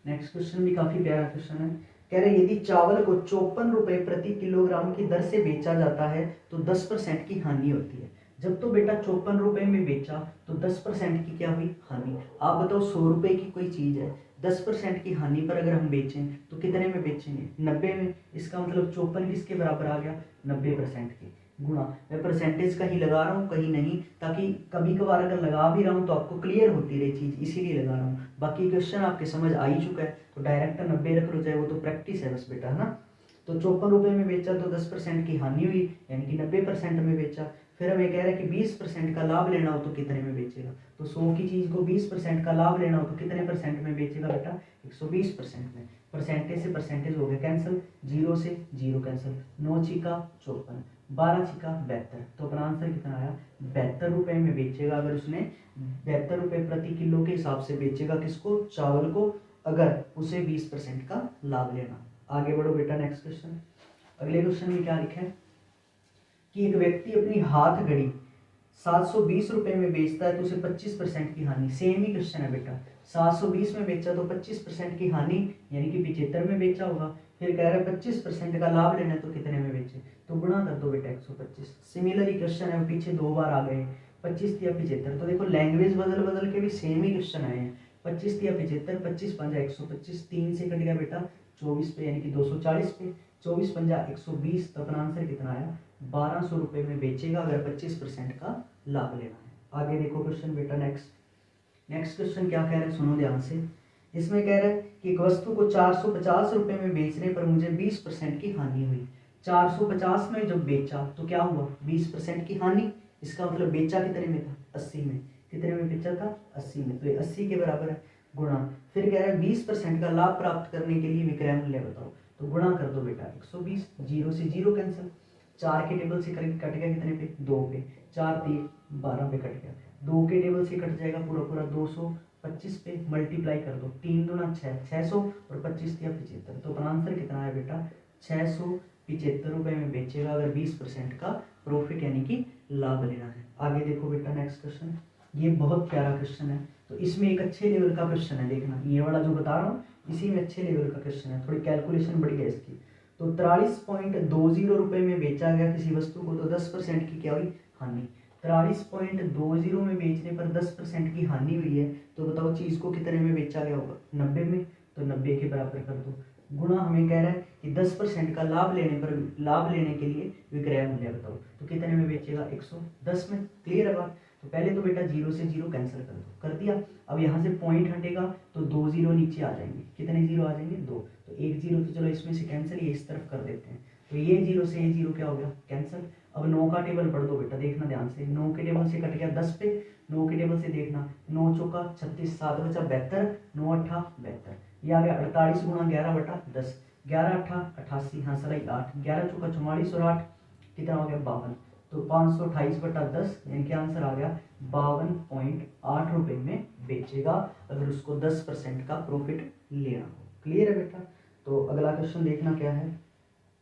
नेक्स्ट क्वेश्चन भी काफी प्यारा क्वेश्चन है। कह रहे यदि चावल को 54 रुपए प्रति किलोग्राम की दर से बेचा जाता है तो 10% की हानि होती है। जब तो बेटा 54 रुपए में बेचा तो 10% की क्या हुई? हानि। आप बताओ 100 रुपए की कोई चीज है, 10% की हानि पर अगर हम बेचें तो कितने में बेचेंगे? 90 में। इसका मतलब 54 किसके बराबर आ गया? 90% की। गुणा, मैं परसेंटेज का ही लगा रहा हूँ कहीं नहीं, ताकि कभी कभार अगर लगा भी रहा हूँ तो आपको क्लियर होती रहे चीज, इसीलिए लगा रहा हूँ। बाकी क्वेश्चन आपके समझ आ ही चुका है तो डायरेक्ट 90 रख लो, चाहे वो तो प्रैक्टिस है बस बेटा, है ना। तो 54 रुपए में बेचा तो 10% की हानि हुई, यानी कि 90% में बेचा। फिर हमें कह रहा है कि 20% का लाभ लेना हो तो कितने में बेचेगा? तो 100 की चीज को 20% का लाभ लेना हो तो कितने परसेंट में बेचेगा बेटा? 120% में। परसेंटेज से परसेंटेज हो गया कैंसिल, 0 से 0 कैंसिल, 9 छिका 54, 12 छिका 72। तो अपना आंसर कितना आया? 72 रुपए में बेचेगा अगर उसने 72 रुपए प्रति किलो के हिसाब से बेचेगा किसको? चावल को, अगर उसे 20% का लाभ लेना। आगे बढ़ो बेटा, नेक्स्ट क्वेश्चन। अगले क्वेश्चन में क्या लिखा है कि एक व्यक्ति अपनी हाथ घड़ी 720 रुपए में बेचता है तो उसे 25% की हानि। सेम ही क्वेश्चन है बेटा, 720 में बेचा तो 25% की हानि, यानी कि 75 में बेचा होगा। फिर कह रहा है 25% का लाभ लेना है तो कितने में बेचे, तो गुणा कर दो बेटा 125। सिमिलर ही क्वेश्चन है, पीछे 2 बार आ गए, 25 या 75। तो देखो लैंग्वेज बदल बदल के भी सेम ही क्वेश्चन आए हैं। 25 या 75, 25 पंजा 125, 3 से कट गया बेटा 24 पे, यानी कि 240 पे, 24 पंजा 120। तो अपना आंसर कितना आया? 1200 रुपए में बेचेगा अगर 25% का लाभ लेना है। आगे देखो क्वेश्चन बेटा, नेक्स्ट क्वेश्चन क्या कह रहा है, सुनो ध्यान से। इसमें कह रहा है कि एक वस्तु को 450 रुपए में बेचने पर मुझे 20% की हानि हुई। 450 में जब बेचा तो क्या हुआ? 20% की हानि। इसका मतलब बेचा कितने में था? 80 में। कितने में बेचा था? 80 में। तो ये 80 के बराबर है, गुणा। फिर कह रहा है 20% का लाभ प्राप्त करने के लिए विक्रय मूल्य बताओ, तो गुणा कर दो बेटा 120, 0 से 0 कैंसिल, 4 के टेबल से कट गया कितने पे? 2 पे, 4 3 12 पे कट गया, 2 के टेबल से कट जाएगा पूरा पूरा 225 पे, मल्टीप्लाई कर दो, 3 दूना 6, 600 और 25 या 75। तो अपना आंसर कितना है बेटा? 675 रुपए में बेचेगा अगर 20% का प्रॉफिट यानी कि लाभ लेना है। आगे देखो बेटा, नेक्स्ट क्वेश्चन। ये बहुत प्यारा क्वेश्चन है, तो इसमें एक अच्छे लेवल का क्वेश्चन है, देखना ये वाला जो बता रहा हूँ इसी में अच्छे लेवल का क्वेश्चन है, थोड़ी कैलकुलेशन बढ़ी है इसकी। तो 43.20 रुपए में बेचा गया किसी वस्तु को तो 10% की क्या हुई? हानि। 43.20 में बेचने पर 10% की हानि हुई है, तो बताओ चीज को कितने में बेचा गया होगा? 90 में। तो 90 के बराबर कर दो, गुणा हमें कह रहा है कि 10% का लाभ लेने के लिए विक्रय मूल्य बताओ, तो कितने में बेचेगा? 110 में। क्लियर है बात? तो पहले तो बेटा 0 से 0 कैंसिल कर दो, कर दिया। अब यहाँ से पॉइंट हटेगा तो 2 0 नीचे आ जाएंगे, कितने 0 आ जाएंगे? 2। तो 1 0 तो चलो इसमें से कैंसिल, ये इस तरफ कर देते हैं, तो ये 0 से ये 0 क्या हो गया? कैंसिल। अब 9 का टेबल पढ़ दो बेटा, देखना ध्यान से। 9 के टेबल से कट गया 10 पे, 9 के टेबल से देखना, 9 चौका 36, 7 बचा 72, 9 अट्ठा 72, ये आ गया 48 गुणा 11 बटा 10, 11 अट्ठा 88, हाँ सलाई 8, 11 चौका 44 और 8 कितना हो गया? 52। तो 528 बटा 10, यानी कि आंसर आ गया 52.8 रुपए में बेचेगा अगर उसको 10% का प्रॉफिट लेना हो। क्लियर है बेटा? तो अगला क्वेश्चन देखना क्या है,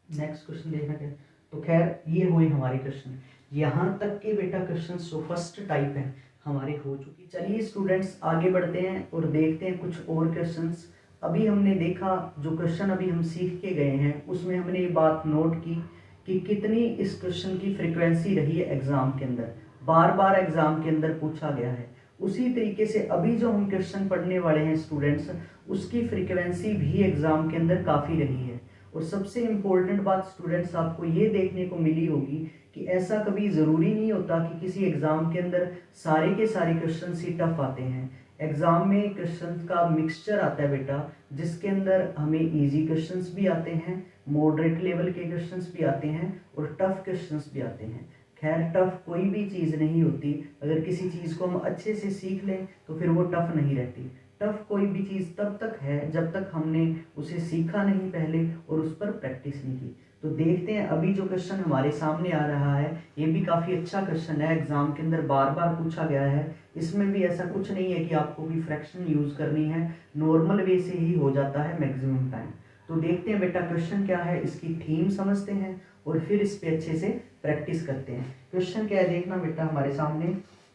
नेक्स्ट क्वेश्चन देखना क्या है। तो खैर ये हुए हमारे क्वेश्चन, यहाँ तक के बेटा क्वेश्चन जो फर्स्ट टाइप है हमारे हो चुकी। चलिए स्टूडेंट्स आगे बढ़ते हैं और देखते हैं कुछ और क्वेश्चंस। अभी हमने देखा जो क्वेश्चन अभी हम सीख के गए हैं उसमें हमने ये बात नोट की कि कितनी इस क्वेश्चन की फ्रीक्वेंसी रही है एग्जाम के अंदर, बार बार एग्जाम के अंदर पूछा गया है। उसी तरीके से अभी जो हम क्वेश्चन पढ़ने वाले हैं स्टूडेंट्स, उसकी फ्रीक्वेंसी भी एग्जाम के अंदर काफ़ी रही है। और सबसे इम्पोर्टेंट बात स्टूडेंट्स आपको ये देखने को मिली होगी कि ऐसा कभी ज़रूरी नहीं होता कि किसी एग्ज़ाम के अंदर सारे के सारे क्वेश्चन ही टफ आते हैं। एग्जाम में क्वेश्चंस का मिक्सचर आता है बेटा, जिसके अंदर हमें इजी क्वेश्चंस भी आते हैं, मॉडरेट लेवल के क्वेश्चंस भी आते हैं और टफ क्वेश्चंस भी आते हैं। खैर टफ कोई भी चीज़ नहीं होती, अगर किसी चीज़ को हम अच्छे से सीख लें तो फिर वो टफ नहीं रहती। टफ कोई भी चीज़ तब तक है जब तक हमने उसे सीखा नहीं पहले और उस पर प्रैक्टिस नहीं की। तो देखते हैं अभी जो क्वेश्चन हमारे सामने आ रहा है, ये भी काफ़ी अच्छा क्वेश्चन है, एग्जाम के अंदर बार बार पूछा गया है। इसमें भी ऐसा कुछ नहीं है कि आपको भी फ्रैक्शन यूज़ करनी है, नॉर्मल वे से ही हो जाता है मैक्सिमम टाइम। तो देखते हैं बेटा क्वेश्चन क्या है, इसकी थीम समझते हैं और फिर इस पे अच्छे से प्रैक्टिस करते हैं। क्वेश्चन क्या है देखना बेटा, हमारे सामने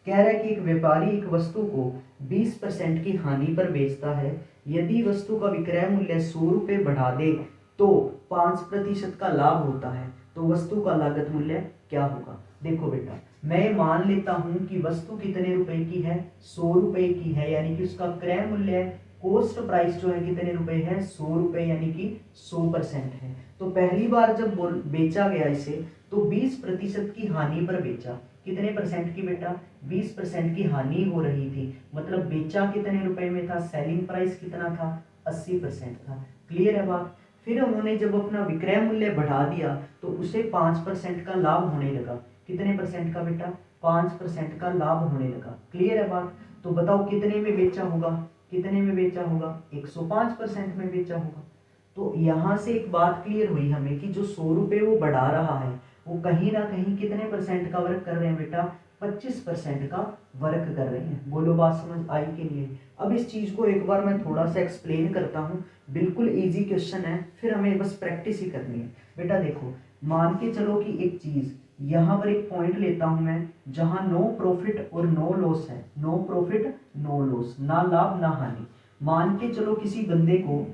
कह रहा है कि एक व्यापारी एक वस्तु को 20% की हानि पर बेचता है। यदि वस्तु का विक्रय मूल्य 100 रुपये बढ़ा दे तो 5% का लाभ होता है, तो वस्तु का लागत मूल्य क्या होगा। देखो बेटा, मैं मान लेता हूं कि वस्तु कितने रुपए की है, 100 रुपए की है, यानी कि उसका क्रय मूल्य कॉस्ट प्राइस जो है कितने रुपए है, 100 रुपए, यानी कि 100% है। तो पहली बार जब बेचा गया इसे तो 20% की हानि पर बेचा। कितने परसेंट की बेटा, 20% की हानि हो रही थी, मतलब बेचा कितने रुपए में था, सेलिंग प्राइस कितना था, 80% था। क्लियर है बात। फिर उन्होंने जब अपना विक्रय मूल्य बढ़ा दिया तो उसे 5% का लाभ होने लगा। कितने परसेंट का बेटा, 5% का लाभ होने लगा। क्लियर है बात। तो बताओ कितने में बेचा होगा, कितने में बेचा होगा, 105% में बेचा होगा। तो यहाँ से एक बात क्लियर हुई हमें कि जो 100 रुपये वो बढ़ा रहा है वो कहीं ना कहीं कितने परसेंट का वर्क कर रहे हैं बेटा, 25% का वर्क कर रहे हैं। बोलो बात समझ आई के लिए। अब इस चीज को एक बार मैं थोड़ा सा एक्सप्लेन करता हूँ, बिल्कुल इजी क्वेश्चन है, फिर हमें बस प्रैक्टिस ही करनी है। बेटा देखो, मान के चलो कि एक चीज, यहाँ पर एक पॉइंट लेता हूं मैं जहां नो प्रॉफिट और नो लॉस है, नो प्रॉफिट नो लॉस, ना लाभ ना हानि। मान के चलो किसी बंदे को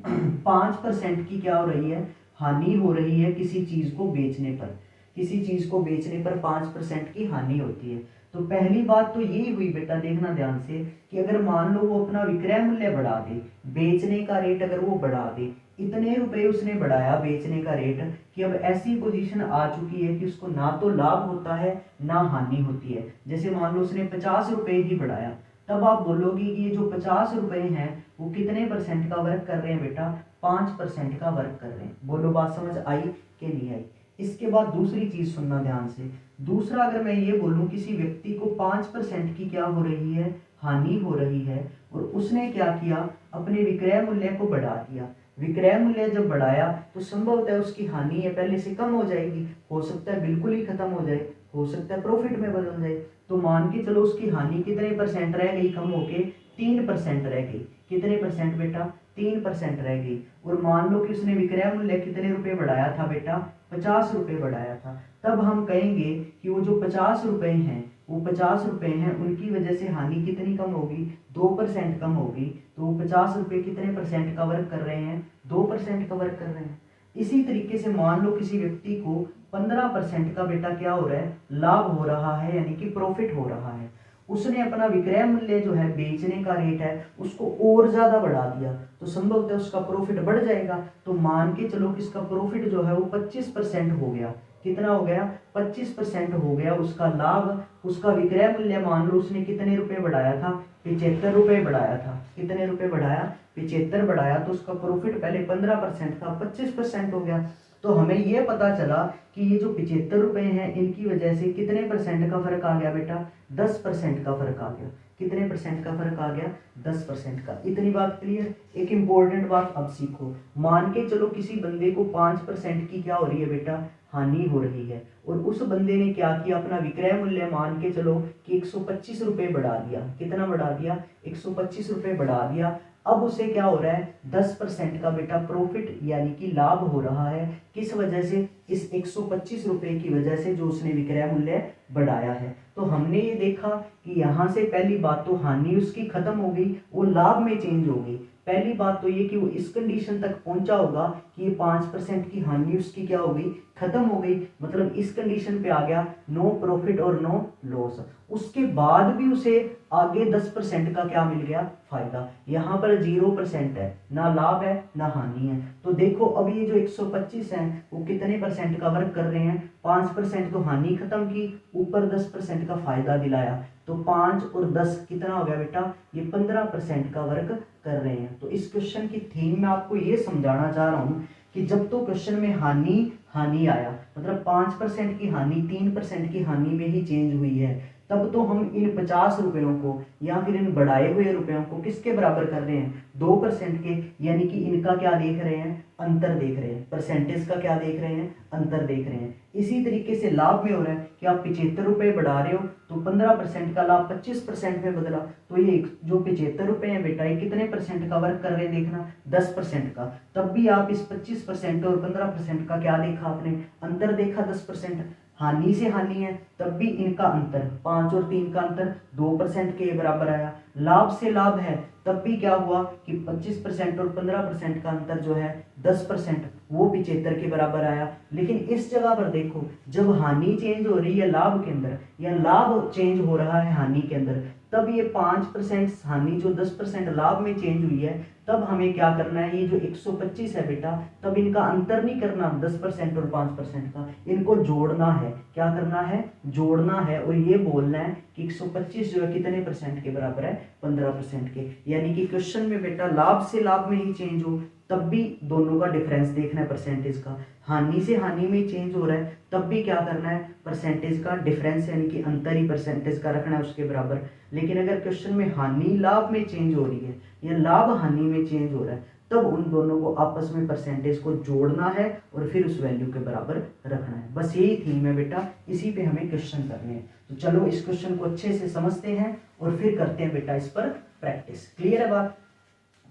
5% की क्या हो रही है, हानि हो रही है किसी चीज को बेचने पर, किसी चीज को बेचने पर 5% की हानि होती है। तो पहली बात तो यही हुई बेटा, देखना ध्यान से, कि अगर मान लो वो अपना विक्रय मूल्य बढ़ा दे, बेचने का रेट अगर वो बढ़ा दे, इतने रुपए उसने बढ़ाया बेचने का रेट कि अब ऐसी पोजीशन आ चुकी है कि उसको ना तो लाभ होता है ना हानि होती है। जैसे मान लो उसने 50 रुपए ही बढ़ाया, तब आप बोलोगे कि ये जो 50 रुपए हैं वो कितने परसेंट का वर्क कर रहे हैं बेटा, 5% का वर्क कर रहे हैं। बोलो बात समझ आई कि नहीं आई। इसके बाद दूसरी चीज सुनना ध्यान से। दूसरा, अगर मैं ये बोलूं किसी व्यक्ति को 5% की क्या हो रही है, हानि हो रही है, और उसने क्या किया, अपने विक्रय मूल्य को बढ़ा दिया। विक्रय मूल्य जब बढ़ाया तो संभवतः उसकी हानि है पहले से कम हो जाएगी, हो सकता है बिल्कुल ही खत्म हो जाए, हो सकता है प्रॉफिट में बदल जाए। तो मान के चलो उसकी हानि कितने परसेंट रह गई, कम होके 3% रह गई। कितने परसेंट बेटा, 3% रह गई। और मान लो कि उसने विक्रय मूल्य कितने रुपए बढ़ाया था बेटा, 50 रुपए बढ़ाया था। तब हम कहेंगे कि वो जो 50 रुपए हैं, वो 50 रुपए हैं, उनकी वजह से हानि कितनी कम होगी, 2% कम होगी। तो वो 50 रुपए कितने परसेंट का वर्क कर रहे हैं, 2% का वर्क कर रहे हैं। इसी तरीके से मान लो किसी व्यक्ति को 15% का बेटा क्या हो रहा है, लाभ हो रहा है, यानी कि प्रॉफिट हो रहा है। उसने अपना विक्रय मूल्य जो है, बेचने का रेट है, उसको और ज्यादा बढ़ा दिया, तो संभवतः उसका प्रॉफिट बढ़ जाएगा। तो मान के चलो कि इसका प्रॉफिट जो है वो 25% हो गया। कितना हो गया, 25% हो गया उसका लाभ। उसका विक्रय मूल्य मान लो उसने कितने रुपए बढ़ाया था, 75 रुपए बढ़ाया था। कितने रुपए बढ़ाया, 75 बढ़ाया। तो उसका प्रॉफिट पहले 15% था, 25% हो गया। तो हमें ये पता चला कि ये जो 75 रुपए हैं, इनकी वजह से कितने परसेंट का फर्क आ गया बेटा, 10% का फर्क आ गया। कितने परसेंट का फर्क आ गया, 10% का। इतनी बात क्लियर। एक इंपॉर्टेंट बात अब सीखो, मान के चलो किसी बंदे को 5% की क्या हो रही है बेटा, हानि हो रही है, और उस बंदे ने क्या किया, अपना विक्रय मूल्य मान के चलो कि 125 रुपए बढ़ा दिया। कितना बढ़ा दिया, 125 रुपए बढ़ा दिया। अब उसे क्या हो रहा है, 10% का बेटा प्रॉफिट यानी कि लाभ हो रहा है। किस वजह से, इस 125 रुपए की वजह से जो उसने विक्रय मूल्य बढ़ाया है। तो हमने ये देखा कि यहाँ से पहली बात तो हानि उसकी खत्म हो गई, वो लाभ में चेंज हो गई। पहली बात तो ये कि वो इस कंडीशन तक पहुंचा होगा कि ये 5% की हानि उसकी क्या हो गई, खत्म हो गई। मतलब इस इस कंडीशन पे आ गया नो प्रॉफिट और नो लॉस, उसके बाद भी उसे आगे 10% का क्या मिल गया, फायदा। यहाँ पर 0% है, ना लाभ है ना हानि है। तो देखो अब ये जो 125 है वो कितने परसेंट का वर्क कर रहे हैं, 5% तो हानि खत्म की, ऊपर 10% का फायदा दिलाया, तो 5 और 10 कितना हो गया बेटा, ये 15% का वर्क कर रहे हैं। तो इस क्वेश्चन की थीम में आपको ये समझाना चाह रहा हूँ कि जब तो क्वेश्चन में हानि हानि आया, मतलब 5% की हानि 3% की हानि में ही चेंज हुई है, तब तो हम इन 50 रुपयों को या फिर इन बढ़ाए हुए रुपयों को किसके बराबर कर रहे हैं, 2% के, यानी कि इनका क्या देख रहे हैं, अंतर देख रहे हैं, परसेंटेज का क्या देख रहे हैं, अंतर देख रहे हैं। इसी तरीके से लाभ में हो रहा है कि आप 75 रुपये बढ़ा रहे हो तो 15% का लाभ 25% में बदला, तो ये जो 75 रुपये है बेटा, ये कितने परसेंट का वर्क कर रहे हैं, देखना 10% का, तब भी आप इस 25% और 15% का क्या देखा आपने, अंतर देखा 10%। हानि से हानि है तब भी इनका अंतर 5 और 3 का अंतर 2% के बराबर आया। लाभ से लाभ है तब भी क्या हुआ कि 25% और 15% का अंतर जो है 10%, वो 75 के बराबर आया। लेकिन इस जगह पर देखो, जब हानि चेंज हो रही है लाभ के अंदर या लाभ चेंज हो रहा है हानि के अंदर, तब ये 5% हानि जो 10% लाभ में चेंज हुई है, तब हमें क्या करना है, ये जो 125 है बेटा, तब इनका अंतर नहीं करना 10% और 5% का, इनको जोड़ना है। क्या करना है, जोड़ना है, और ये बोलना है कि 125 जो है कितने परसेंट के बराबर है, 15% के। यानी कि क्वेश्चन में बेटा लाभ से लाभ में ही चेंज हो तब भी दोनों का डिफरेंस देखना है परसेंटेज का, हानि से हानि में चेंज हो रहा है तब भी क्या करना है, परसेंटेज का डिफरेंस यानी कि अंतर ही परसेंटेज का रखना है उसके बराबर। लेकिन अगर क्वेश्चन में हानि लाभ में चेंज हो रही है या लाभ हानि में चेंज हो रहा है, तब उन दोनों को आपस में परसेंटेज को जोड़ना है और फिर उस वैल्यू के बराबर रखना है। बस यही थीम है बेटा, इसी पे हमें क्वेश्चन करने हैं। तो चलो इस क्वेश्चन को अच्छे से समझते हैं और फिर करते हैं बेटा इस पर प्रैक्टिस। क्लियर है बात?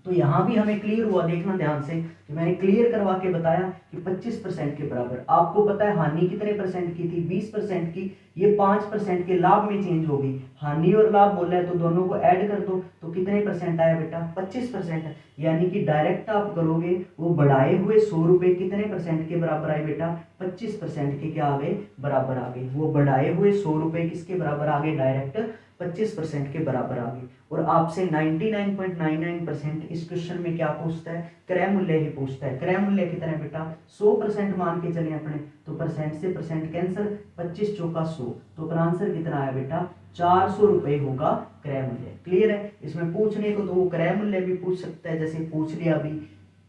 तो यहाँ भी हमें क्लियर हुआ, देखना ध्यान से कि मैंने क्लियर करवा के बताया कि 25% के बराबर। आपको पता है हानि कितने परसेंट की थी, 20% की, ये 5% के लाभ में चेंज हो गई। हानि और लाभ बोला है तो दोनों को ऐड कर दो, तो कितने परसेंट आया बेटा, 25%। यानी कि डायरेक्ट आप करोगे वो बढ़ाए हुए 100 रुपए कितने परसेंट के बराबर आए बेटा, 25% के क्या आ गए, बराबर आ गए। वो बढ़ाए हुए 100 रुपए किसके बराबर आ गए, डायरेक्ट 25% के बराबर आ गए। और आपसे 99.99% इस क्वेश्चन में क्या पूछता है, क्रय मूल्य ही पूछता है। क्रय मूल्य कितना है बेटा, 100% मान के चले अपने, तो परसेंट से परसेंट कैंसिल, 25 चौका 100, तो अपना आंसर कितना आया बेटा, 400 रुपए होगा क्रय मूल्य। क्लियर है? इसमें पूछने को तो वो क्रय मूल्य भी पूछ सकता है, जैसे पूछ लिया अभी,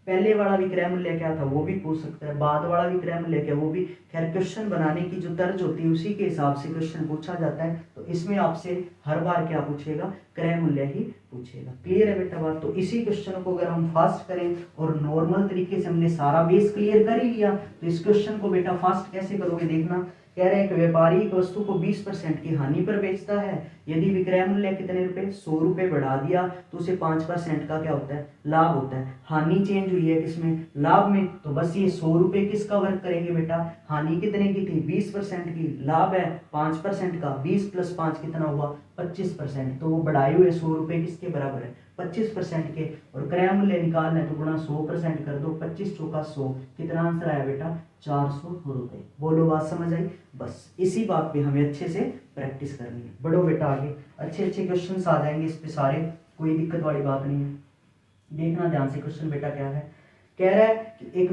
पहले वाला भी क्रय मूल्य क्या था वो भी पूछ सकता है, बाद वाला भी क्रय मूल्य क्या वो भी। खैर क्वेश्चन बनाने की जो तर्ज होती है उसी के हिसाब से क्वेश्चन पूछा जाता है। तो इसमें आपसे हर बार क्या पूछेगा, क्रय मूल्य ही पूछेगा। क्लियर है बेटा बात? तो इसी क्वेश्चन को अगर हम फास्ट करें और नॉर्मल तरीके से हमने सारा बेस क्लियर कर ही लिया, तो इस क्वेश्चन को बेटा फास्ट कैसे करोगे देखना। कह रहे हैं कि व्यापारी एक वस्तु को 20% की हानि पर बेचता है, यदि विक्रय मूल्य कितने रुपए, 100 रुपए बढ़ा दिया तो उसे 5% का क्या होता है, लाभ होता है। हानि चेंज हुई है किसमें, लाभ में, तो बस ये 100 रुपए किसका वर्क करेंगे बेटा, हानि कितने की थी, 20% की, लाभ है 5% का, 20 + 5 कितना हुआ, 25%। तो वो बढ़ाए हुए 100 रुपए किसके बराबर है, 25% के। और क्रय मूल्य निकालना है तो गुणा 100% कर दो, 25 चौका 100, कितना आंसर आया बेटा, 400 रुपए। बोलो बात समझ आई? बस इसी बात पे हमें अच्छे से प्रैक्टिस करनी है। बढ़ो बेटा आगे, अच्छे अच्छे क्वेश्चंस आ जाएंगे इस पे सारे, कोई दिक्कत वाली बात नहीं है। देखना ध्यान से क्वेश्चन बेटा क्या है। कह रहा है कि एक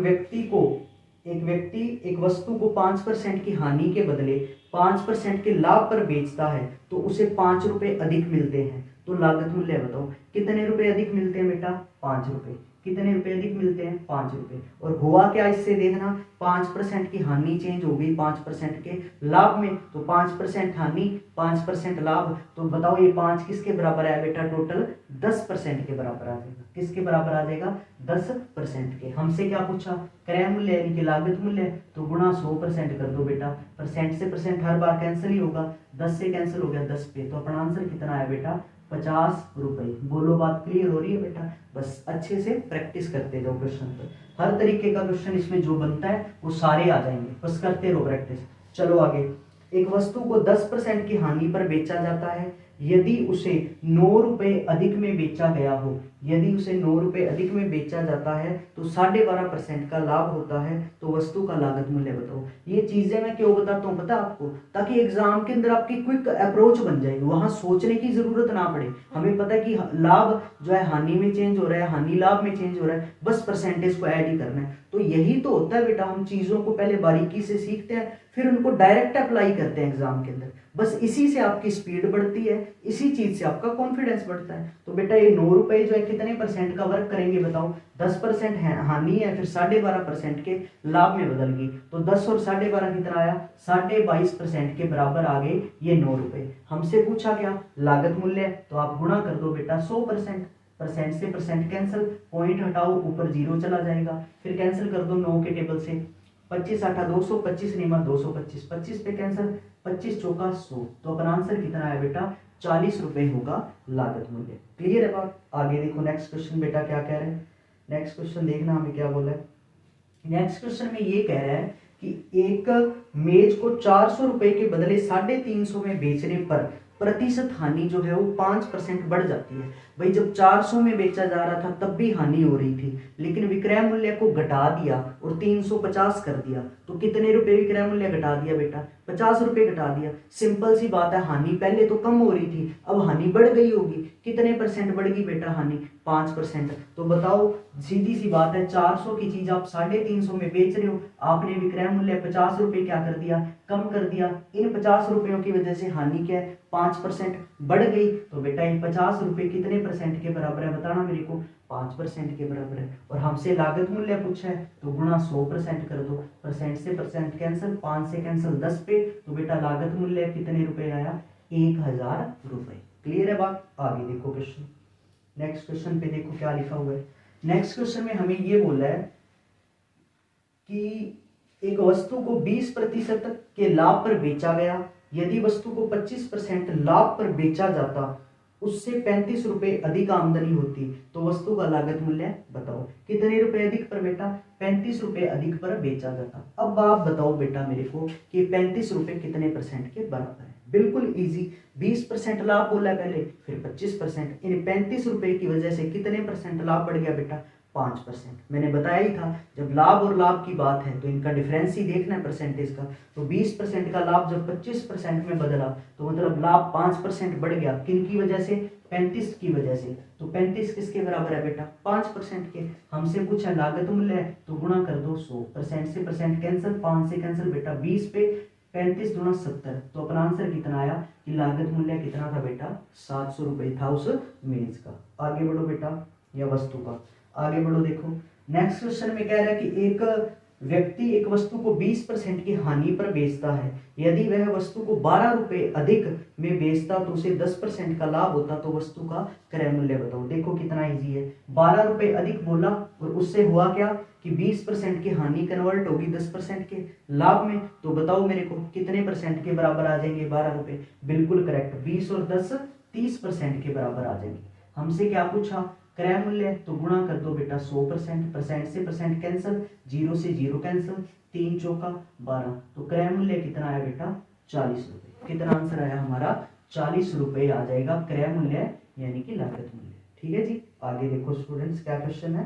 व्यक्ति एक वस्तु को 5% की हानि के बदले 5% के लाभ पर बेचता है तो उसे 5 रुपए अधिक मिलते हैं। तो लागत मूल्य बताओ, कितने रुपए अधिक मिलते हैं बेटा, 5 रुपए। कितने रुपए अधिक मिलते हैं, 5 रुपए। और हुआ क्या इससे देखना, 5% की हानि चेंज हो गई 5% के लाभ में, तो 5% हानि 5% लाभ, तो बताओ ये 5 किसके बराबर आया बेटा, टोटल 10% के बराबर आ जाएगा। किसके बराबर आ जाएगा, 10% के। हमसे क्या पूछा, क्रय मूल्य यानी कि लागत मूल्य, तो गुणा 100% कर दो बेटा, परसेंट से परसेंट हर बार कैंसिल ही होगा, 10 से कैंसिल हो गया 10 पे, तो अपना आंसर कितना आया बेटा, 50 रुपए। बोलो बात क्लियर हो रही है बेटा? बस अच्छे से प्रैक्टिस करते जाओ क्वेश्चन पर, हर तरीके का क्वेश्चन इसमें जो बनता है वो सारे आ जाएंगे, बस करते रहो प्रैक्टिस। चलो आगे, एक वस्तु को 10% की हानि पर बेचा जाता है, यदि उसे 9 रुपए अधिक में बेचा गया हो, यदि उसे 9 रुपए अधिक में बेचा जाता है तो 12.5% का लाभ होता है, तो वस्तु का लागत मूल्य बताओ। ये चीजें मैं क्यों बताता हूँ पता आपको, ताकि एग्जाम के अंदर आपकी क्विक अप्रोच बन जाएगी, वहां सोचने की जरूरत ना पड़े। हमें पता है कि लाभ जो है हानि में चेंज हो रहा है, हानि लाभ में चेंज हो रहा है, बस परसेंटेज को ऐड ही करना है। तो यही तो होता है बेटा, हम चीजों को पहले बारीकी से सीखते हैं, फिर उनको डायरेक्ट अप्लाई करते हैं एग्जाम के अंदर। बस इसी से आपकी स्पीड बढ़ती है, इसी चीज से आपका कॉन्फिडेंस बढ़ता है। तो बेटा ये 9 रुपए जो है कितने परसेंट का वर्क करेंगे बताओ, 10% है हानि है, फिर 12.5% के लाभ में बदल गई, तो 10 और 12.5 कितना आया, 22.5% के बराबर आ गए ये 9 रुपए। हमसे पूछा क्या, लागत मूल्य, तो आप गुणा कर दो बेटा 100%, परसेंट से परसेंट कैंसिल, पॉइंट हटाओ ऊपर जीरो चला जाएगा, फिर कैंसिल कर दो 9 के टेबल से, 25 8 200, 25 नियमा 225, 25 पे कैंसिल, 25 चौका 100, तो अपन आंसर कितना आया बेटा 40 रुपए होगा लागत मूल्य। क्लियर है बात। आगे देखो नेक्स्ट क्वेश्चन बेटा क्या कह रहे हैं, नेक्स्ट क्वेश्चन देखना हमें क्या बोला है। नेक्स्ट क्वेश्चन में ये कह रहा है कि एक मेज को 400 रुपए के बदले 350 में बेचने पर प्रतिशत हानि जो है वो 5% बढ़ जाती है। भाई जब 400 में बेचा जा रहा था तब भी हानि हो रही थी, लेकिन विक्रय मूल्य को घटा दिया और 350 कर दिया, तो कितने रुपए विक्रय मूल्य घटा दिया बेटा, 50 रुपए घटा दिया। सिंपल सी बात है, हानि पहले तो कम हो रही थी, अब हानि बढ़ गई होगी, कितने परसेंट बढ़ गई बेटा हानि, 5%। तो बताओ सीधी सी बात है, 400 की चीज आप 350 में बेच रहे हो, आपने विक्रय मूल्य 50 रुपए क्या कर दिया, कम कर दिया। इन 50 रुपयों की वजह से हानि क्या है, 5% बढ़ गई। तो बेटा ये 50 रुपए कितने परसेंट के बराबर है बताना मेरे को, 5% के बराबर है। और हमसे लागत मूल्य पूछा है तो गुणा 100% कर दो, परसेंट से परसेंट कैंसिल, 5 से कैंसिल 10 पे, तो बेटा लागत मूल्य कितने रुपए आया, 1000 रुपए। क्लियर है बात। आगे देखो क्वेश्चन, नेक्स्ट क्वेश्चन पे देखो क्या लिखा हुआ है। नेक्स्ट क्वेश्चन में हमें ये बोला है कि एक वस्तु को 20% के लाभ पर बेचा गया, यदि वस्तु को 25% लाभ पर बेचा जाता, उससे 35 रुपए अधिक आमदनी होती, तो वस्तु का लागत मूल्य बताओ। कितने रुपए अधिक पर बेटा, 35 रुपए अधिक पर बेचा जाता। अब आप बताओ बेटा मेरे को कि 35 रुपए कितने परसेंट के बराबर है। बिल्कुल इजी, 20% लाभ बोला पहले, फिर 25%, इन 35 रुपए की वजह से कितने परसेंट लाभ बढ़ गया बेटा, 5%। मैंने बताया ही था जब लाभ और लाभ की बात है तो इनका डिफरेंस ही देखना है परसेंटेज का। तो 20% का लाभ जब 25% में बदला तो मतलब लाभ 5% बढ़ गया, किन की वजह से, 35 की वजह से। तो 35 किसके बराबर है बेटा, 5% के। हमसे पूछा लागत मूल्य है तो गुणा कर दो 100, परसेंट से परसेंट कैंसिल, 5 से कैंसिल बेटा 20 पे, 35 दूना 70, तो अपना आंसर कितना आया कि लागत मूल्य कितना था बेटा, 700 रुपए था उस मेज का। आगे बढ़ो बेटा, या वस्तु का, आगे बढ़ो। देखो नेक्स्ट क्वेश्चन में कह रहा है कि एक व्यक्ति एक वस्तु को 20% की हानि पर बेचता है, यदि वह वस्तु को 12 रुपए अधिक में बेचता तो उसे 10% का लाभ होता, तो वस्तु का क्रय मूल्य बताओ। देखो कितना इजी है, 12 रुपए अधिक बोला और उससे हुआ क्या कि 20% की हानि कन्वर्ट होगी 10% के लाभ में। तो बताओ मेरे को कितने परसेंट के बराबर आ जाएंगे 12 रुपए, बिल्कुल करेक्ट, 20 और 10 30% के बराबर आ जाएंगे। हमसे क्या पूछा, क्रय मूल्य, तो गुणा कर दो बेटा 100%, परसेंट से परसेंट कैंसिल, जीरो से जीरो कैंसिल, 3 चौका 12, तो क्रय मूल्य कितना आया बेटा, 40 रुपए। कितना आंसर आया हमारा, 40 रुपए आ जाएगा क्रय मूल्य यानी कि लागत मूल्य। ठीक है जी। आगे देखो स्टूडेंट्स क्या क्वेश्चन है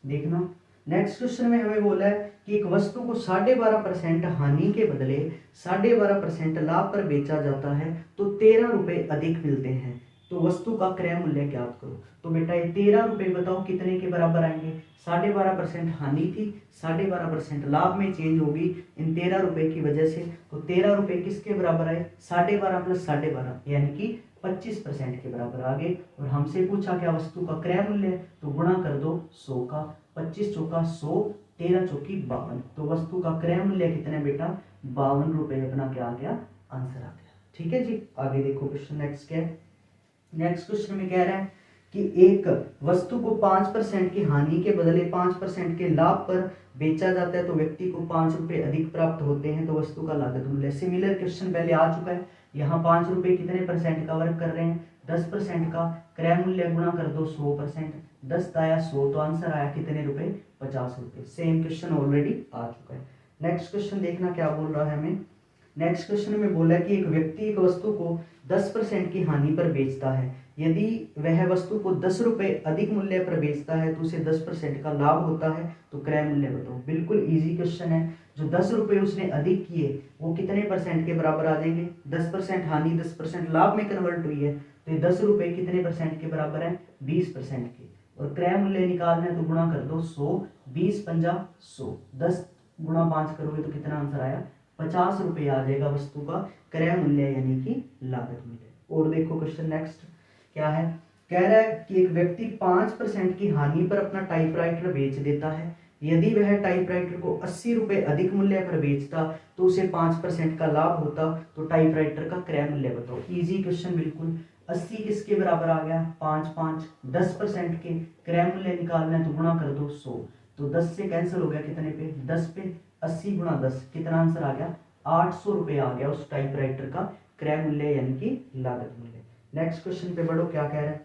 देखना। नेक्स्ट क्वेश्चन में हमें बोला है कि एक वस्तु को 12.5% हानि के बदले 12.5% लाभ पर बेचा जाता है तो 13 रुपए अधिक मिलते हैं, तो वस्तु का क्रय मूल्य ज्ञात करो। तो बेटा ये 13 रुपए बताओ कितने के बराबर आएंगे, 12.5% हानि थी, 12.5% लाभ में चेंज होगी इन 13 रुपए की वजह से, तो 13 रुपए किसके बराबर आए, 12.5 प्लस 12.5 यानी कि 25% के बराबर आ गए। और हमसे पूछा क्या वस्तु का क्रय मूल्य, तो गुणा कर दो 100 का, 25 चौका 100, 13 चौकी 52, तो वस्तु का क्रय मूल्य कितना है बेटा, 52 रुपए। अपना क्या आ गया, आंसर आ गया। ठीक है जी। आगे देखो क्वेश्चन नेक्स्ट क्या है। नेक्स्ट क्वेश्चन में कह रहा है कि एक वस्तु को 5% की हानि के बदले 5% के लाभ पर बेचा जाता है तो व्यक्ति को 5 रुपए अधिक प्राप्त होते हैं, तो वस्तु का लागत मूल्य। सिमिलर क्वेश्चन पहले आ चुका है, यहाँ 5 रुपए कितने परसेंट का वर्क कर रहे हैं, 10% का, क्रय मूल्य गुणा कर दो 100%, 10 आया 100, तो आंसर आया कितने रुपए, 50 रुपए। सेम क्वेश्चन ऑलरेडी आ चुका है। नेक्स्ट क्वेश्चन देखना क्या बोल रहा है हमें। नेक्स्ट क्वेश्चन में बोला कि एक व्यक्ति एक वस्तु को 10% की हानि पर बेचता है। यदि वह वस्तु को 10 रुपए अधिक मूल्य पर बेचता है तो उसे 10% का लाभ होता है, तो क्रय मूल्य बताओ। बिल्कुल इजी क्वेश्चन है। जो 10 रुपए उसने अधिक किए वो कितने परसेंट के बराबर आ जाएंगे? 10% हानि 10% लाभ में कन्वर्ट हुई है, तो ये 10 रुपए कितने परसेंट के बराबर है? 20% के। और क्रय मूल्य निकालना है तो गुणा कर दो 100, 20 पंजा 100, 10 गुणा 5 करोगे तो कितना आंसर आया? 50 रुपये आ जाएगा वस्तु का क्रय मूल्य यानी कि लागत मूल्य। और देखो क्वेश्चन नेक्स्ट क्या है, कह रहा है कि एक व्यक्ति 5% की हानि पर अपना टाइपराइटर बेच देता है। यदि वह टाइपराइटर को 80 रुपये अधिक मूल्य पर बेचता तो उसे 5% का लाभ होता, तो टाइपराइटर का क्रय मूल्य बताओ। इजी क्वेश्चन बिल्कुल। 80 किसके बराबर आ गया? 5 5, 10% के क्रय मूल्य निकालना है तो गुणा कर दो 100, तो 10 से कैंसिल हो गया कितने पे? 10 पे। 80 गुणा 10 कितना आंसर आ गया? 800 रुपये आ गया उस टाइपराइटर का क्रय मूल्य यानी कि लागत मूल्य। नेक्स्ट क्वेश्चन पे बढ़ो, क्या कह रहा है?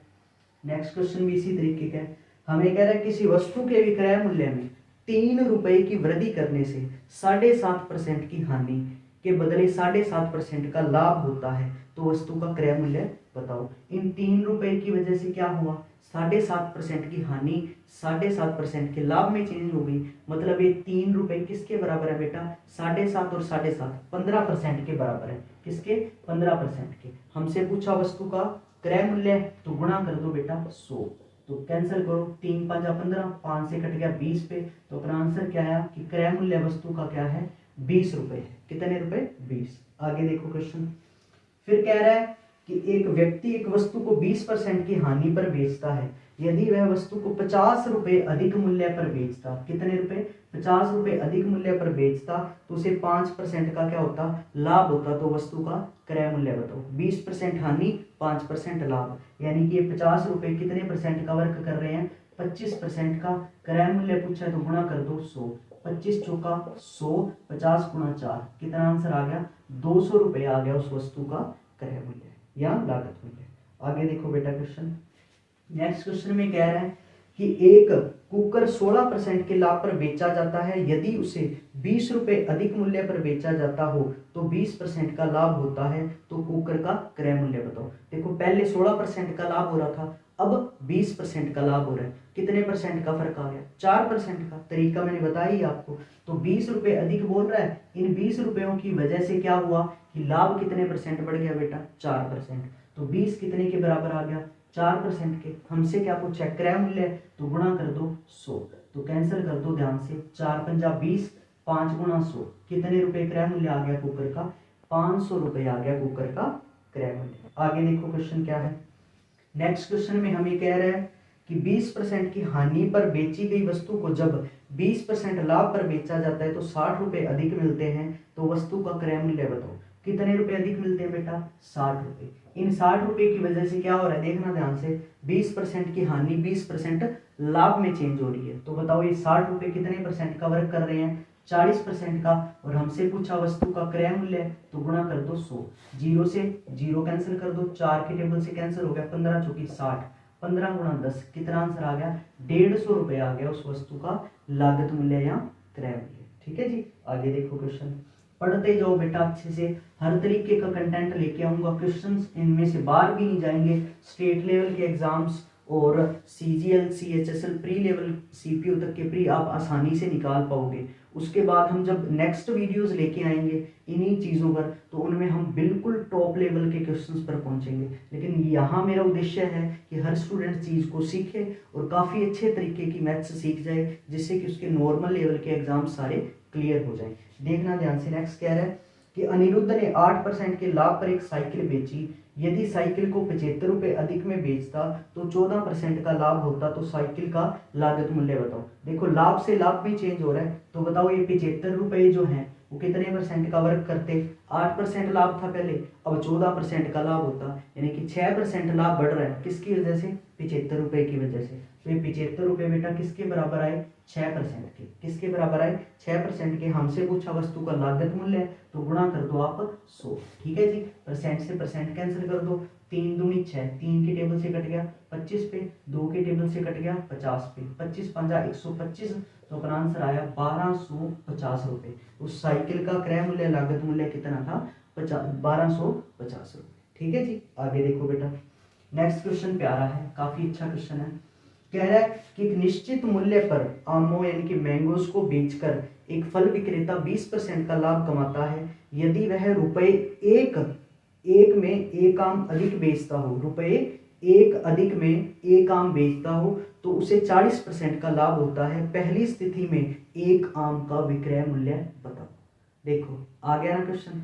नेक्स्ट क्वेश्चन भी इसी तरीके का है। हमें कह रहा है किसी वस्तु के विक्रय मूल्य में 3 रुपए की वृद्धि करने से 7.5% की हानि के बदले 7.5% का लाभ होता है, तो वस्तु का क्रय मूल्य बताओ। इन 3 रुपए की वजह से क्या हुआ? 7.5% की हानि 7.5% के लाभ में चेंज हो गई। मतलब ये 3 रुपए किसके बराबर है बेटा? 7.5 और 7.5 15% के बराबर है। किसके? 15% के। हमसे पूछा वस्तु का क्रय मूल्य, तो गुणा कर दो बेटा 100, तो कैंसिल करो 3 5 15, 5 से कट गया 20 पे, तो अपना आंसर क्या आया कि क्रय मूल्य वस्तु का क्या है? 20 रुपए है। कितने रुपए? 20। आगे देखो क्वेश्चन, फिर कह रहा है कि एक व्यक्ति एक वस्तु को 20% की हानि पर बेचता है। यदि वह वस्तु को 50 रुपए अधिक मूल्य पर बेचता, कितने रुपए? 50 रुपए अधिक मूल्य पर बेचता, तो उसे 5% का क्या होता? लाभ होता, तो वस्तु का क्रय मूल्य बताओ। 20% हानि 5% लाभ, यानी कि ये 50 रुपए कितने परसेंट का वर्क कर रहे हैं? 25% का। क्रय मूल्य पूछा है तो गुणा कर दो 100, 25 चौका 100, 50 गुणा 4 कितना आंसर आ गया? 200 रुपये आ गया उस वस्तु का क्रय मूल्य या लागत मूल्य। आगे देखो बेटा क्वेश्चन, नेक्स्ट क्वेश्चन में कह रहा है कि एक कुकर 16% के लाभ पर बेचा जाता है। यदि उसे 20 रुपए अधिक मूल्य पर बेचा जाता हो तो 20% का लाभ होता है, तो कुकर का क्रय मूल्य बताओ। देखो पहले 16% का लाभ हो रहा था, अब 20% का लाभ हो रहा है। कितने परसेंट का फर्क आ गया? 4% का। तरीका मैंने बताया ही आपको। तो 20 रुपए अधिक बोल रहा है, इन 20 रुपयों की वजह से क्या हुआ कि लाभ कितने परसेंट बढ़ गया बेटा? 4%। तो 20 कितने के बराबर आ गया? 4% के। हमसे क्या पूछा? क्रय मूल्य, तो गुणा कर दो 100, तो कैंसिल कर दो ध्यान से। 4 पंजा 20, 5 गुणा 100 कितने रुपए क्रय मूल्य आ गया कुकर का? 500 रुपए आ गया कुकर का क्रय मूल्य। आगे देखो क्वेश्चन क्या है। नेक्स्ट क्वेश्चन में हमें कह रहा है कि 20% की हानि पर बेची गई वस्तु को जब 20% लाभ पर बेचा जाता है तो 60 रुपए अधिक मिलते हैं, तो वस्तु का क्रय मूल्य बताओ। कितने रुपए अधिक मिलते हैं बेटा? 60 रुपए। इन 60 रुपए की वजह से क्या हो रहा है? देखना ध्यान से। 20% की हानि 20% लाभ में चेंज हो रही है, तो बताओ ये 60 रुपए कितने परसेंट का वर्क कर रहे हैं? 40% का। और हमसे पूछा वस्तु का क्रय मूल्य, तो गुणा कर दो 100, 0 से 0 कैंसिल कर दो, 4 के टेबल से कैंसिल हो गया, 15 चौकी 60, 15 गुणा 10 कितना आंसर आ गया? 150 रुपए आ गया उस वस्तु का लागत मूल्य या क्रय मूल्य। ठीक है जी। आगे देखो क्वेश्चन, पढ़ते जाओ बेटा अच्छे से। हर तरीके का कंटेंट लेके आऊंगा, क्वेश्चंस इनमें से बाहर भी नहीं जाएंगे। स्टेट लेवल के एग्जाम्स और CGL CHSL pre level CPO तक के प्री आप आसानी से निकाल पाओगे। उसके बाद हम जब नेक्स्ट वीडियोस लेके आएंगे इन्हीं चीज़ों पर, तो उनमें हम बिल्कुल टॉप लेवल के क्वेश्चंस पर पहुंचेंगे। लेकिन यहाँ मेरा उद्देश्य है कि हर स्टूडेंट चीज़ को सीखे और काफ़ी अच्छे तरीके की मैथ्स सीख जाए, जिससे कि उसके नॉर्मल लेवल के एग्जाम सारे क्लियर हो जाए। देखना ध्यान से। नेक्स्ट कह रहा है कि अनिरुद्ध ने 8% के लाभ पर एक साइकिल बेची। यदि साइकिल को 75 रुपए अधिक में बेचता तो 14% का लाभ होता, तो साइकिल का लागत मूल्य बताओ। देखो लाभ से लाभ भी चेंज हो रहा है, तो बताओ ये 75 रुपए जो है वो कितने परसेंट का वर्क करते? 8% लाभ था पहले, अब 14% का लाभ होता, यानी कि 6% लाभ बढ़ रहा है। किसकी वजह से? 75 रुपए की वजह से। तो ये 75 रुपए बेटा किसके बराबर आए? 6% के। किसके बराबर आए? 6% के। हमसे पूछा वस्तु का लागत मूल्य, तो गुणा कर दो आप 100। ठीक है जी। परसेंट से परसेंट कैंसिल कर दो, 3 दूनी 6, 3 की टेबल से कट गया 25 पे, 2 की टेबल से कट गया 50 पे, 25 पंजा 125, तो अपना आंसर आया 1250 रुपये। उस साइकिल का क्रय मूल्य लागत मूल्य कितना था? 1250 रुपये। ठीक है जी, आगे देखो बेटा, नेक्स्ट क्वेश्चन प्यारा है, काफी अच्छा क्वेश्चन है। कह रहा है कि एक निश्चित मूल्य पर आमों यानी कि मैंगोज को बेचकर एक फल विक्रेता 20% का लाभ कमाता है। यदि वह रुपए एक में एक आम अधिक बेचता हो, रुपए एक अधिक में एक आम बेचता हो तो उसे 40% का लाभ होता है। पहली स्थिति में एक आम का विक्रय मूल्य बताओ। देखो आ गया ना क्वेश्चन,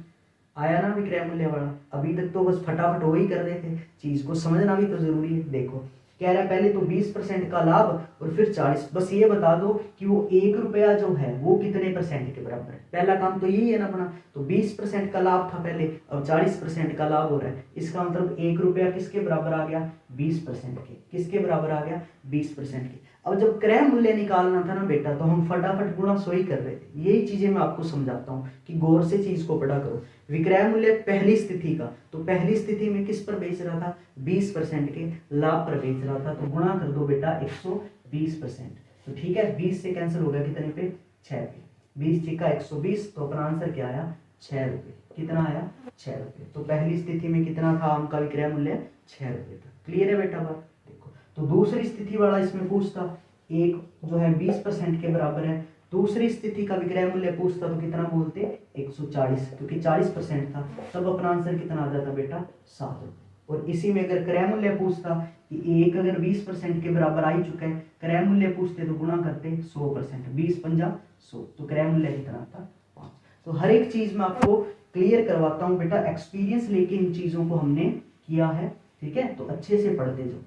आया ना विक्रय मूल्य वाला। अभी तक तो बस फटाफट वही कर रहे थे, चीज को समझना भी तो जरूरी है। देखो कह रहा है पहले तो 20% का लाभ और फिर 40, बस ये बता दो कि वो 1 रुपया जो है वो कितने परसेंट के बराबर है। पहला काम तो यही है ना अपना, तो 20% का लाभ था पहले, अब 40% का लाभ हो रहा है। इसका मतलब 1 रुपया किसके बराबर आ गया? 20% के। किसके बराबर आ गया? 20% के। अब जब क्रय मूल्य निकालना था ना बेटा, तो हम फटाफट गुणा सो ही कर रहे थे। यही चीजें मैं आपको समझाता हूँ कि गौर से चीज को पढ़ा करो। विक्रय मूल्य पहली स्थिति का, तो पहली स्थिति में किस पर बेच रहा था? 20% के लाभ पर बेच रहा था, तो गुणा कर दो बेटा 120%। तो ठीक है, 20 से कैंसिल हो गया कितने पे? 6 पे। 20 छिक्का 120, तो अपना आंसर क्या आया? 6 रुपये। कितना आया? 6 रुपये। तो पहली स्थिति में कितना था आम का विक्रय मूल्य? 6 रुपये था। क्लियर है बेटा बात? देखो तो दूसरी स्थिति वाला इसमें पूछता, एक जो है 20% के बराबर है, दूसरी स्थिति का विक्रय मूल्य पूछता तो कितना बोलते? 140, क्योंकि 40% था, तब अपना आंसर कितना आ जाता बेटा? 7 रुपये। और इसी में अगर क्रय मूल्य पूछता कि एक अगर 20% के बराबर आ ही चुका है, क्रय मूल्य पूछते तो गुणा करते 100%, 20 पंजा 100, तो क्रय मूल्य कितना था? 5। तो हर एक चीज में आपको क्लियर करवाता हूँ बेटा, एक्सपीरियंस लेके इन चीजों को हमने किया है। ठीक है, तो अच्छे से पढ़ते जाओ।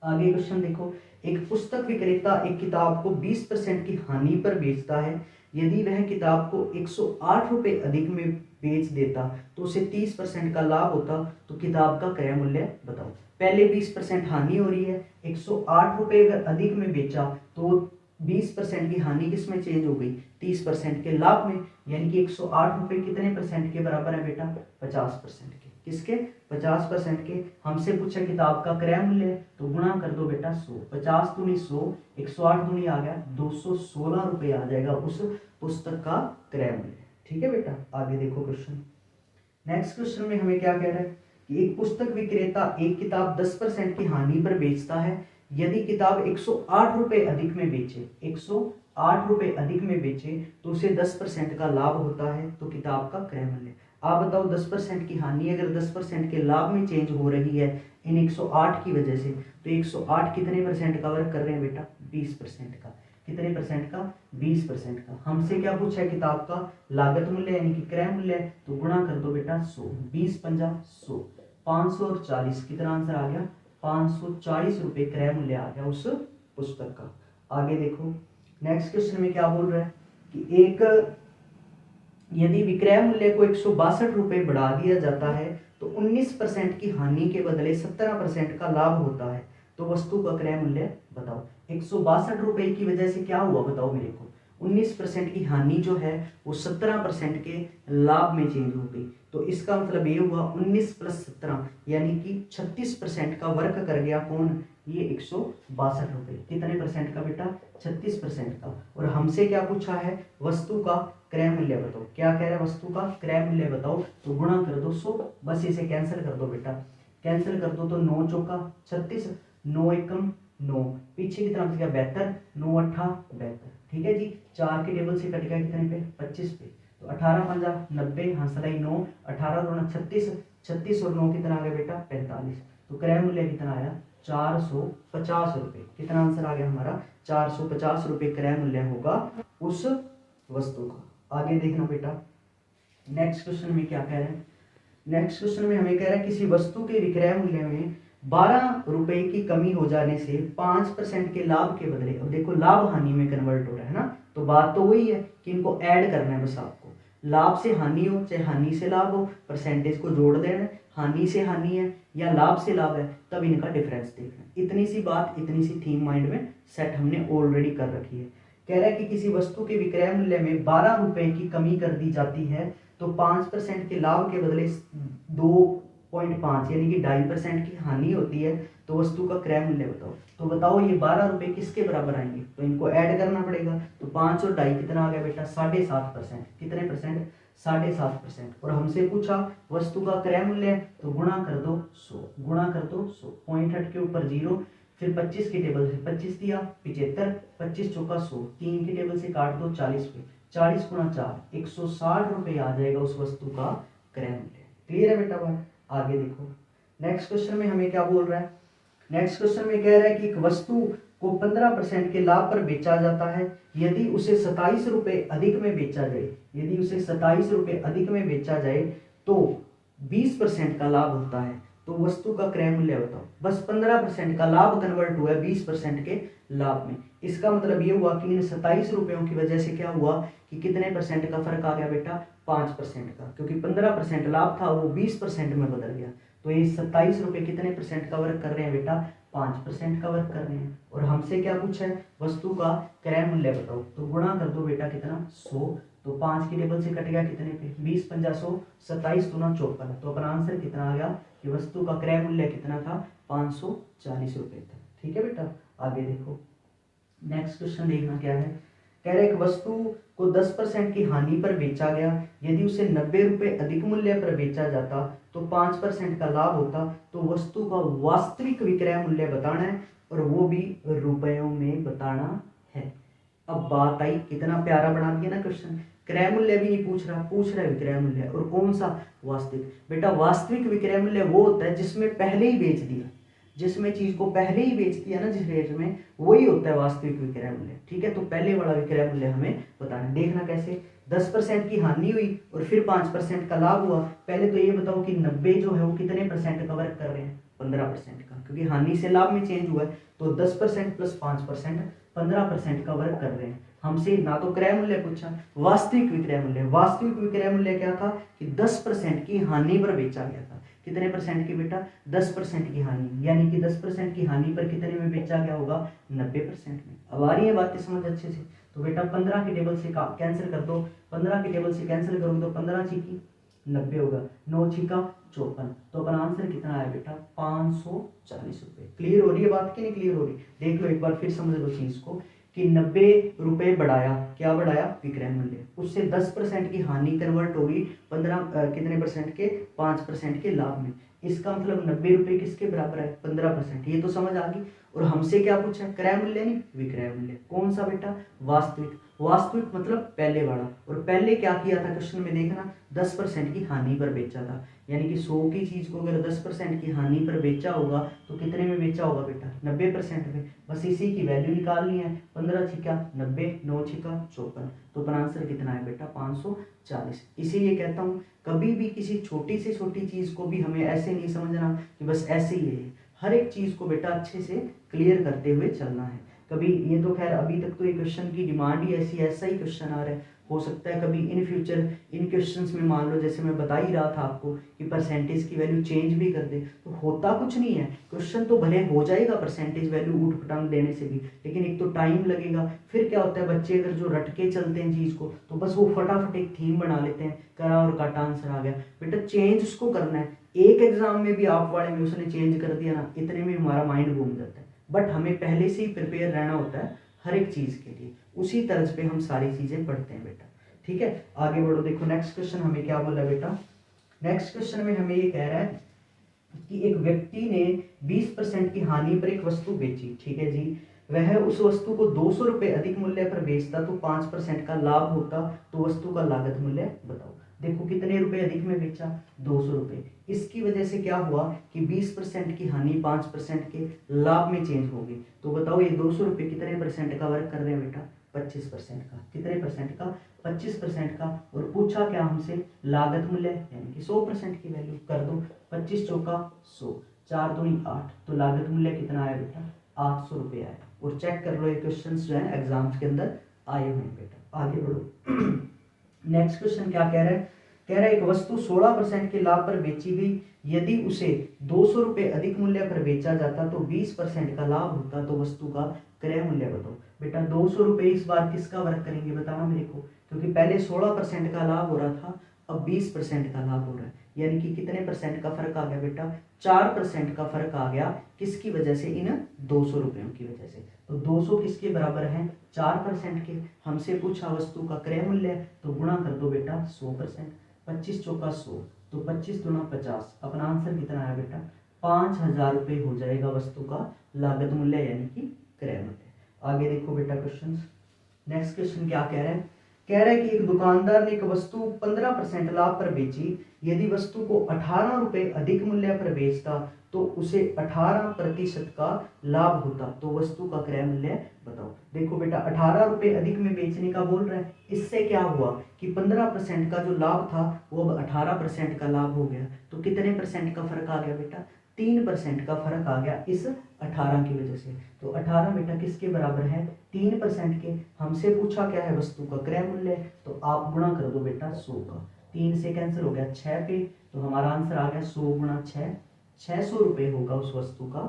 आगे क्वेश्चन देखो, एक पुस्तक विक्रेता एक किताब को 20% की हानि पर बेचता है। यदि वह किताब को 108 रुपये अधिक में बेच देता तो उसे 30% का लाभ होता, तो किताब का क्रय मूल्य बताओ। पहले 20% हानि हो रही है, 108 रुपये अगर अधिक में बेचा तो 20% की हानि किस में चेंज हो गई? 30% के लाभ में, यानी कि 108 रुपये कितने परसेंट के बराबर है बेटा? 50% के। किसके? 50% के। हमसे पूछा किताब का क्रय मूल्य, तो गुणा कर दो बेटा 100, 50 दूनी 100, 108 दूनी आ गया 216 रुपये आ जाएगा उस पुस्तक का क्रय मूल्य। ठीक है बेटा, आगे देखो क्वेश्चन। नेक्स्ट क्वेश्चन में हमें क्या कह रहा है कि एक पुस्तक विक्रेता एक किताब 10% की हानि पर बेचता है। यदि किताब 108 रुपये अधिक में बेचे, 108 रुपये अधिक में बेचे तो उसे 10% का लाभ होता है, तो किताब का क्रय मूल्य। आप बताओ 10% की हानि अगर 10% के लाभ में चेंज हो रही है इन 108 की वजह से, तो 108 कितने परसेंट का वर्क कर रहे हैं बेटा? 20% का। कितने परसेंट का? 20% का। हमसे क्या पूछा है? किताब का लागत मूल्य यानी कि क्रय मूल्य, तो गुणा कर दो बेटा 100, 20 पंजा 100, 500 और 40, कितना आंसर आ गया? 540 रुपये क्रय मूल्य आ गया उस पुस्तक का। आगे देखो नेक्स्ट क्वेश्चन में क्या बोल रहा है कि एक यदि विक्रय मूल्य को 162 रुपये बढ़ा दिया जाता है तो 19% की हानि के बदले 17% का लाभ होता है, तो वस्तु का क्रय मूल्य बताओ। 162 रुपये की वजह से क्या हुआ बताओ मेरे को? 19% की हानि जो है वो 17% के लाभ में चेंज हो गई, तो इसका मतलब ये हुआ 19 + 17 यानी कि 36% का वर्क कर गया कौन? ये 162 रुपये। कितने परसेंट का बेटा? 36% का। और हमसे क्या पूछा है? वस्तु का क्रय मूल्य बताओ। क्या कह रहा है? वस्तु का क्रय मूल्य बताओ, तो गुणा कर दो 100, बस इसे कैंसिल कर दो बेटा। कैंसिल कर दो तो 9 चौका 36, 9 एकम 9, पीछे की तरफ से क्या 72, 9 अट्ठा 72। ठीक है जी, 4 के टेबल से कट गया कितने पे? 25 पे। तो 18 पंजा 90, हंसलाई 9, 18 दूना 36, 36 और 9 कितना आ गया बेटा? 45। तो क्रय मूल्य कितना आया? 450 रुपये। कितना आंसर आ गया हमारा? 450 रुपये क्रय मूल्य होगा उस वस्तु का। आगे देखना बेटा, नेक्स्ट क्वेश्चन में क्या कह रहे हैं? नेक्स्ट क्वेश्चन में हमें कह रहा है किसी वस्तु के विक्रय मूल्य में 12 रुपए की कमी हो जाने से 5% के लाभ के बदले, अब देखो लाभ हानि में कन्वर्ट हो रहा है ना, तो बात तो वही है कि इनको ऐड करना है बस आपको। लाभ से हानि हो चाहे हानि से लाभ हो, परसेंटेज को जोड़ देना है। हानि से हानि है या लाभ से लाभ है, तब इनका डिफरेंस देखना है। इतनी सी बात, इतनी सी थीम माइंड में सेट हमने ऑलरेडी कर रखी है। कह रहा है कि किसी वस्तु के विक्रय मूल्य में 12 रुपए की कमी कर दी जाती है तो 5% के लाभ के बदले 0.5 यानी कि 2.5% की हानि होती है, तो वस्तु का क्रय मूल्य बताओ। तो बताओ ये 12 रुपए किसके बराबर आएंगे, तो इनको ऐड करना पड़ेगा। तो 5 और 2.5 कितना आ गया बेटा, 7.5%। कितने परसेंट, 7.5%। और हमसे पूछा वस्तु का क्रय मूल्य है, तो गुणा कर दो 100, गुणा कर दो 100, पॉइंट हट के ऊपर 0, फिर 25 की टेबल से 25 दिया 75, 25 चौका 100, 3 की टेबल से काट दो 40 पे, 40 गुणा 4, 160 रुपये आ जाएगा उस वस्तु का क्रय मूल्य। क्लियर है बेटा बात। आगे देखो नेक्स्ट क्वेश्चन में हमें क्या बोल रहा है। नेक्स्ट क्वेश्चन में कह रहा है कि एक वस्तु को 15% के लाभ पर बेचा जाता है, यदि उसे 27 रुपये अधिक में बेचा जाए, यदि उसे 27 रुपये अधिक में बेचा जाए तो 20% का लाभ होता है, तो वस्तु का क्रय मूल्य बताओ। बस 15% का लाभ कन्वर्ट हुआ है 20% के लाभ में। इसका मतलब ये हुआ कि इन 27 रुपयों की वजह से क्या हुआ कि कितने परसेंट का फर्क आ गया बेटा, 5% का, क्योंकि 15% लाभ था वो 20% में बदल गया। तो ये 27 रुपये कितने परसेंट का वर्क कर रहे हैं बेटा, 5% का वर्क कर रहे हैं। और हमसे क्या पूछा है, वस्तु का क्रय मूल्य बताओ। तो गुणा कर दो बेटा कितना, 100, तो 5 की टेबल से कट गया कितने पे, 20 पंजा 100, 27 दूना 54। तो अपना आंसर कितना आ गया कि वस्तु का क्रय मूल्य कितना था, 540 रुपये था। ठीक है बेटा। आगे देखो नेक्स्ट क्वेश्चन देखना क्या है। कह रहे एक वस्तु को 10% की हानि पर बेचा गया, यदि उसे 90 रुपये अधिक मूल्य पर बेचा जाता तो 5% का लाभ होता, तो वस्तु का वास्तविक विक्रय मूल्य बताना है और वो भी रुपयों में बताना है। अब बात आई, कितना प्यारा बना दिया ना क्वेश्चन। क्रय मूल्य भी नहीं पूछ रहा, पूछ रहा है विक्रय मूल्य, और कौन सा, वास्तविक। बेटा वास्तविक विक्रय मूल्य वो होता है जिसमें पहले ही बेच दिया, जिसमें चीज को पहले ही बेच दिया ना जिस रेट में, वही होता है वास्तविक विक्रय मूल्य। ठीक है, तो पहले वाला विक्रय मूल्य हमें बताना। देखना कैसे, 10% की हानि हुई और फिर 5% का लाभ हुआ। पहले तो ये बताओ कि 90 जो है वो कितने परसेंट का वर्क कर रहे हैं, 15% का, क्योंकि हानि से लाभ में चेंज हुआ है। तो 10% प्लस 5% 15% का वर्क कर रहे हैं। हमसे ना तो क्रय मूल्य पूछा, वास्तविक विक्रय मूल्य। वास्तविक विक्रय मूल्य क्या था कि 10% की हानि पर बेचा गया था। कितने परसेंट की बेटा, 10% की हानि, यानी कि 10% की हानि पर कितने में बेचा गया होगा, 90% में। अब आ रही है बातें समझ अच्छे से। तो बेटा 15 की टेबल से कैंसिल कर दो, 15 की टेबल से कैंसिल करोगे तो 15 छिकी 90 होगा, 9 छिका 54। तो अपना आंसर कितना आया बेटा, 540 रुपये। क्लियर हो रही है बात कि नहीं क्लियर हो रही, देख लो एक बार फिर समझ लो चीज को कि 90 रुपये बढ़ाया, क्या बढ़ाया, विक्रय मूल्य, उससे 10% की हानि कन्वर्ट होगी 15 कितने परसेंट के, 5% के लाभ में। इसका मतलब 90 रुपये किसके बराबर है, 15%। ये तो समझ आ गई। और हमसे क्या पूछा, क्रय मूल्य नहीं विक्रय मूल्य। कौन सा बेटा, वास्तविक। वास्तविक मतलब पहले वाला। और पहले क्या किया था क्वेश्चन में देखना, 10% की हानि पर बेचा था, यानी कि 100 की चीज को अगर 10% की हानि पर बेचा होगा तो कितने में बेचा होगा बेटा, 90% में। बस इसी की वैल्यू निकालनी है, 15 छिका 90, 9 छिका 54। तो अपना आंसर कितना है बेटा, 540। इसीलिए कहता हूँ कभी भी किसी छोटी से छोटी चीज को भी हमें ऐसे नहीं समझना कि बस ऐसे ही है। हर एक चीज को बेटा अच्छे से क्लियर करते हुए चलना है। कभी ये तो खैर अभी तक तो ये क्वेश्चन की डिमांड ही ऐसी, ऐसा ही क्वेश्चन आ रहा है। हो सकता है कभी इन फ्यूचर इन क्वेश्चंस में मान लो जैसे मैं बता ही रहा था आपको कि परसेंटेज की वैल्यू चेंज भी कर दे, तो होता कुछ नहीं है। क्वेश्चन तो भले हो जाएगा परसेंटेज वैल्यू ऊट पटांग देने से भी, लेकिन एक तो टाइम लगेगा। फिर क्या होता है, बच्चे अगर जो रट के चलते हैं चीज को तो बस वो फटाफट एक थीम बना लेते हैं, करा और काटा आंसर आ गया। बेटा चेंज उसको करना है। एक एग्जाम में भी आप वाले में उसने चेंज कर दिया ना, इतने में हमारा माइंड घूम जाता है। बट हमें पहले से ही प्रिपेयर रहना होता है हर एक चीज के लिए, उसी तर्ज पे हम सारी चीजें पढ़ते हैं बेटा। ठीक है, आगे बढ़ो। देखो नेक्स्ट क्वेश्चन हमें क्या बोला बेटा। नेक्स्ट क्वेश्चन में हमें ये कह रहा है कि एक व्यक्ति ने 20% की हानि पर एक वस्तु बेची। ठीक है जी, वह उस वस्तु को 200 रुपये अधिक मूल्य पर बेचता तो 5% का लाभ होता, तो वस्तु का लागत मूल्य बताओ। देखो कितने रुपए अधिक में बेचा, 200 रुपये। इसकी वजह से क्या हुआ कि 20% की हानि 5% के लाभ में चेंज होगी। तो बताओ ये 200 रुपये कितने परसेंट का वर्क कर रहे हैं बेटा, 25% का। कितने परसेंट का, 25% का। और पूछा क्या हमसे, लागत मूल्य यानी कि 100% की वैल्यू कर दो, 25 चौका 100, 4 दूनी 8, तो लागत मूल्य कितना आया बेटा, 800 रुपये आया। और चेक कर लो ये क्वेश्चन जो है एग्जाम्स के अंदर आए हुए हैं बेटा। आगे बढ़ो। नेक्स्ट क्वेश्चन क्या कह रहा है, कह रहा है एक वस्तु 16% के लाभ पर बेची गई, यदि उसे 200 रुपये अधिक मूल्य पर बेचा जाता तो 20% का लाभ होता, तो वस्तु का क्रय मूल्य बताओ। बेटा 200 रुपये इस बार किसका वर्क करेंगे बताना मेरे को, क्योंकि पहले 16% का लाभ हो रहा था, अब 20% का लाभ हो रहा है। यानी कि कितने परसेंट का फर्क आ गया बेटा, 4% का फर्क आ गया। किसकी वजह से, इन 200 रुपयों की वजह से। तो 200 किसके बराबर है, 4% के। हमसे पूछा वस्तु का क्रय मूल्य, तो गुणा कर दो बेटा 100%, 25 चौका 100, तो 25 दूना 50। अपना आंसर कितना आया बेटा, 5000 रुपये हो जाएगा वस्तु का लागत मूल्य यानी कि क्रय मूल्य। आगे देखो बेटा क्वेश्चन। नेक्स्ट क्वेश्चन क्या कह रहा है, कह रहा है कि एक दुकानदार ने एक वस्तु 15% लाभ पर बेची। यदि वस्तु को 18 रुपए अधिक मूल्य पर बेचता तो उसे 18% का लाभ होता, तो वस्तु का क्रय मूल्य बताओ। देखो बेटा 18 रुपए अधिक में बेचने का बोल रहा है, इससे क्या हुआ कि 15% का जो लाभ था वो अब 18% का लाभ हो गया। तो कितने परसेंट का फर्क आ गया बेटा, 3% का फर्क आ गया इस 18 की वजह से। तो 18 बेटा किसके बराबर है, 3% के। हमसे पूछा क्या है, वस्तु का क्रय मूल्य, तो आप गुणा कर दो बेटा 100 का, 3 से कैंसिल हो गया 6 पे, तो हमारा आंसर आ गया 100 गुणा 6, 600 रुपये होगा उस वस्तु का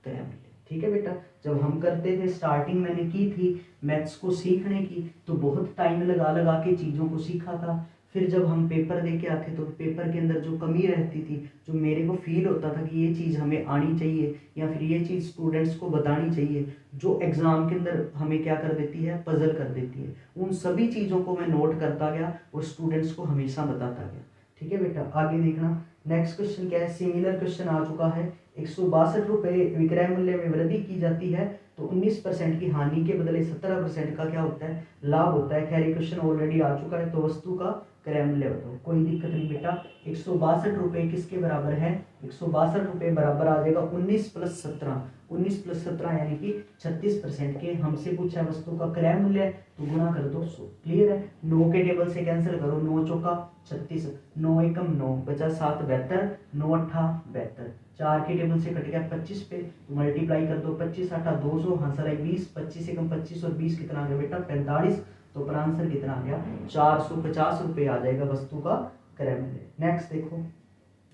क्रय मूल्य। ठीक है बेटा, जब हम करते थे, स्टार्टिंग मैंने की थी मैथ्स को सीखने की, तो बहुत टाइम लगा लगा के चीज़ों को सीखा था। फिर जब हम पेपर दे के आते तो पेपर के अंदर जो कमी रहती थी, जो मेरे को फील होता था कि ये चीज़ हमें आनी चाहिए या फिर ये चीज़ स्टूडेंट्स को बतानी चाहिए, जो एग्ज़ाम के अंदर हमें क्या कर देती है, पजल कर देती है, उन सभी चीज़ों को मैं नोट करता गया और स्टूडेंट्स को हमेशा बताता गया। ठीक है बेटा, आगे देखना। नेक्स्ट क्वेश्चन क्या है, सिमिलर क्वेश्चन आ चुका है। 162 रुपये विक्रय मूल्य में वृद्धि की जाती है तो 19% की हानि के बदले 17% का क्या होता है, लाभ होता है। खैर क्वेश्चन ऑलरेडी आ चुका है, तो वस्तु का क्रय मूल्य बताओ। कोई दिक्कत नहीं बेटा, 162 रुपये किसके बराबर है, 162 रुपये बराबर आ जाएगा 19 प्लस 17, 19 प्लस 17 यानी कि 36% के। हमसे पूछा वस्तु का क्रय मूल्य, तो गुणा कर दो 100। क्लियर है, 9 के टेबल से कैंसिल करो, 9 चौका 36, 9 एकम 9 बचा 7 72, 9 अट्ठा 72, 4 के टेबल से कट गया 25 पे, तो मल्टीप्लाई कर दो 25 आठा 200, हासिल है 20, 25 एकम 25 और 20 कितना आ गया बेटा 45, तो पर आंसर कितना आ गया 450 रुपये आ जाएगा वस्तु का क्रय मूल्य। नेक्स्ट देखो,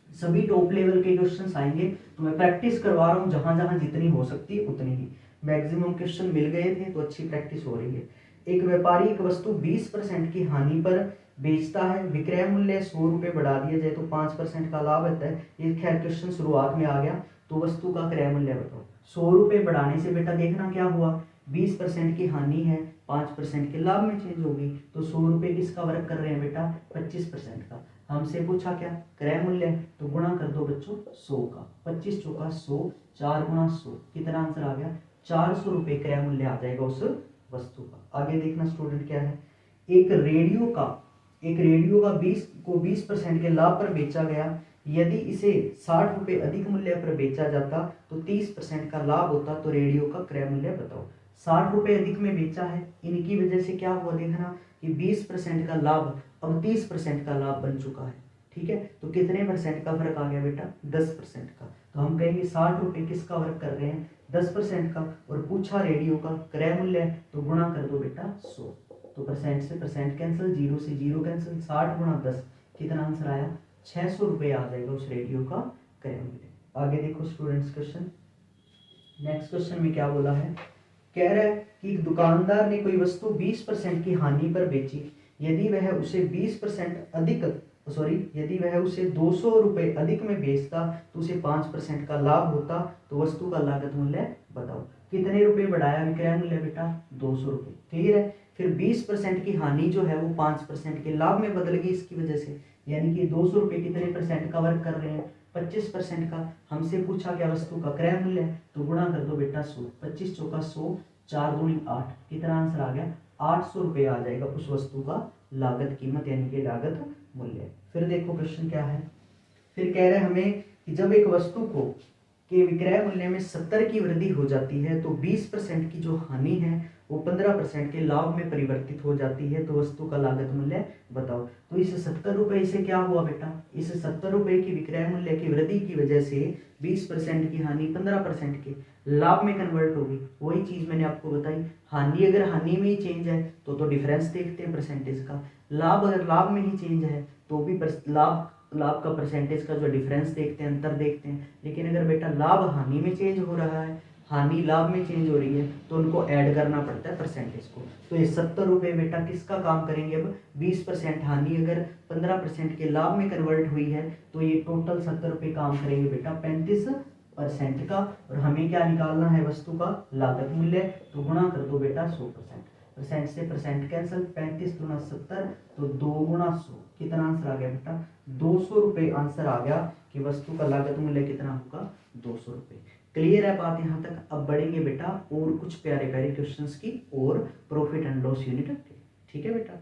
सभी टॉप लेवल के क्वेश्चंस आएंगे, तो मैं प्रैक्टिस करवा रहा हूँ जहां जहां जितनी हो सकती है उतनी ही। मैक्सिमम क्वेश्चन मिल गए थे तो अच्छी प्रैक्टिस हो रही है। एक व्यापारी एक वस्तु 20% की हानि पर बेचता है, विक्रय मूल्य 100 रुपये बढ़ा दिया जाए तो 5% का लाभ होता है। ये खैर क्वेश्चन शुरुआत में आ गया, तो वस्तु का क्रय मूल्य बताओ। 100 रुपये बढ़ाने से बेटा देखना क्या हुआ, 20% की हानि है, 5% के लाभ में चेंज होगी, तो 100 रुपये किसका वर्क कर रहे हैं बेटा, 25% का। हमसे पूछा क्या, क्रय मूल्य, तो गुणा कर दो बच्चों 100 का, 25 चौका 100, 4 गुणा 100, कितना आंसर आ गया 400 रुपये क्रय मूल्य आ जाएगा उस वस्तु का। आगे देखना स्टूडेंट क्या है, एक रेडियो का 20% के लाभ पर बेचा गया। यदि इसे 60 रुपये अधिक मूल्य पर बेचा जाता तो 30% का लाभ होता, तो रेडियो का क्रय मूल्य बताओ। 60 रुपये अधिक में बेचा है, इनकी वजह से क्या हुआ देखना कि 20% का लाभ अब 30% का लाभ बन चुका है। ठीक है, तो कितने परसेंट का फर्क आ गया बेटा, 10% का। तो हम कहेंगे 60 रुपये किसका वर्क कर रहे हैं, 10% का। और पूछा रेडियो का क्रय मूल्य, तो गुणा कर दो बेटा 100, तो परसेंट से परसेंट कैंसिल, 0 से 0 कैंसिल, 60 गुणा 10, कितना आंसर आया 600 रुपये आ जाएगा उस रेडियो का क्रय मूल्य। आगे देखो स्टूडेंट्स क्वेश्चन। नेक्स्ट क्वेश्चन में क्या बोला है, कह रहा है कि दुकानदार ने कोई वस्तु 20% की हानि पर बेची। यदि वह उसे 200 रुपये अधिक में बेचता तो उसे 5% का लाभ होता, तो वस्तु का लागत मूल्य बताओ। कितने रुपए बढ़ाया विक्रय मूल्य बेटा, 200 रुपये। क्लियर है, फिर 20% की हानि जो है वो 5% के लाभ में बदल गई इसकी वजह से, यानी कि 200 रुपये कितने परसेंट का वर्क कर रहे हैं, 25% का। हमसे पूछा क्या वस्तु का क्रय मूल्य, तो गुणा कर दो बेटा 100, 25 चौका 100, 4 दूनी 8, कितना आंसर आ गया 800 रुपये आ जाएगा उस वस्तु का लागत कीमत यानी कि लागत मूल्य। फिर देखो क्वेश्चन क्या है, फिर कह रहे हैं हमें कि जब एक वस्तु को के विक्रय मूल्य में 70 की वृद्धि हो जाती है तो 20% की जो हानि है वो 15% के लाभ में परिवर्तित हो जाती है, तो वस्तु का लागत मूल्य बताओ। तो इस 70 रुपये से क्या हुआ बेटा, इस 70 रुपये की विक्रय मूल्य की वृद्धि की वजह से 20% की हानि 15% के लाभ में कन्वर्ट होगी। वही चीज मैंने आपको बताई, हानि अगर हानि में ही चेंज है तो डिफरेंस देखते हैं परसेंटेज का, लाभ अगर लाभ में ही चेंज है तो भी लाभ का परसेंटेज का जो डिफरेंस देखते हैं, अंतर देखते हैं। लेकिन अगर बेटा लाभ हानि में चेंज हो रहा है हानि लाभ में चेंज हो रही है तो उनको ऐड करना पड़ता है परसेंटेज को। तो ये 70 रुपये बेटा किसका काम करेंगे, अब 20% हानि अगर 15% के लाभ में कन्वर्ट हुई है तो ये टोटल 70 रुपये काम करेंगे बेटा 35% का। और हमें क्या निकालना है, वस्तु का लागत मूल्य, तो गुणा कर दो बेटा 100%। परसेंट से परसेंट कैंसिल, 35 गुना 70 तो 2 गुना 100, कितना आंसर आ गया बेटा 200 रुपये आंसर आ गया कि वस्तु का लागत मूल्य कितना होगा 200 रुपये। क्लियर है बात यहाँ तक। अब बढ़ेंगे बेटा और कुछ प्यारे प्यारे क्वेश्चंस की और प्रॉफिट एंड लॉस यूनिट। ठीक है बेटा।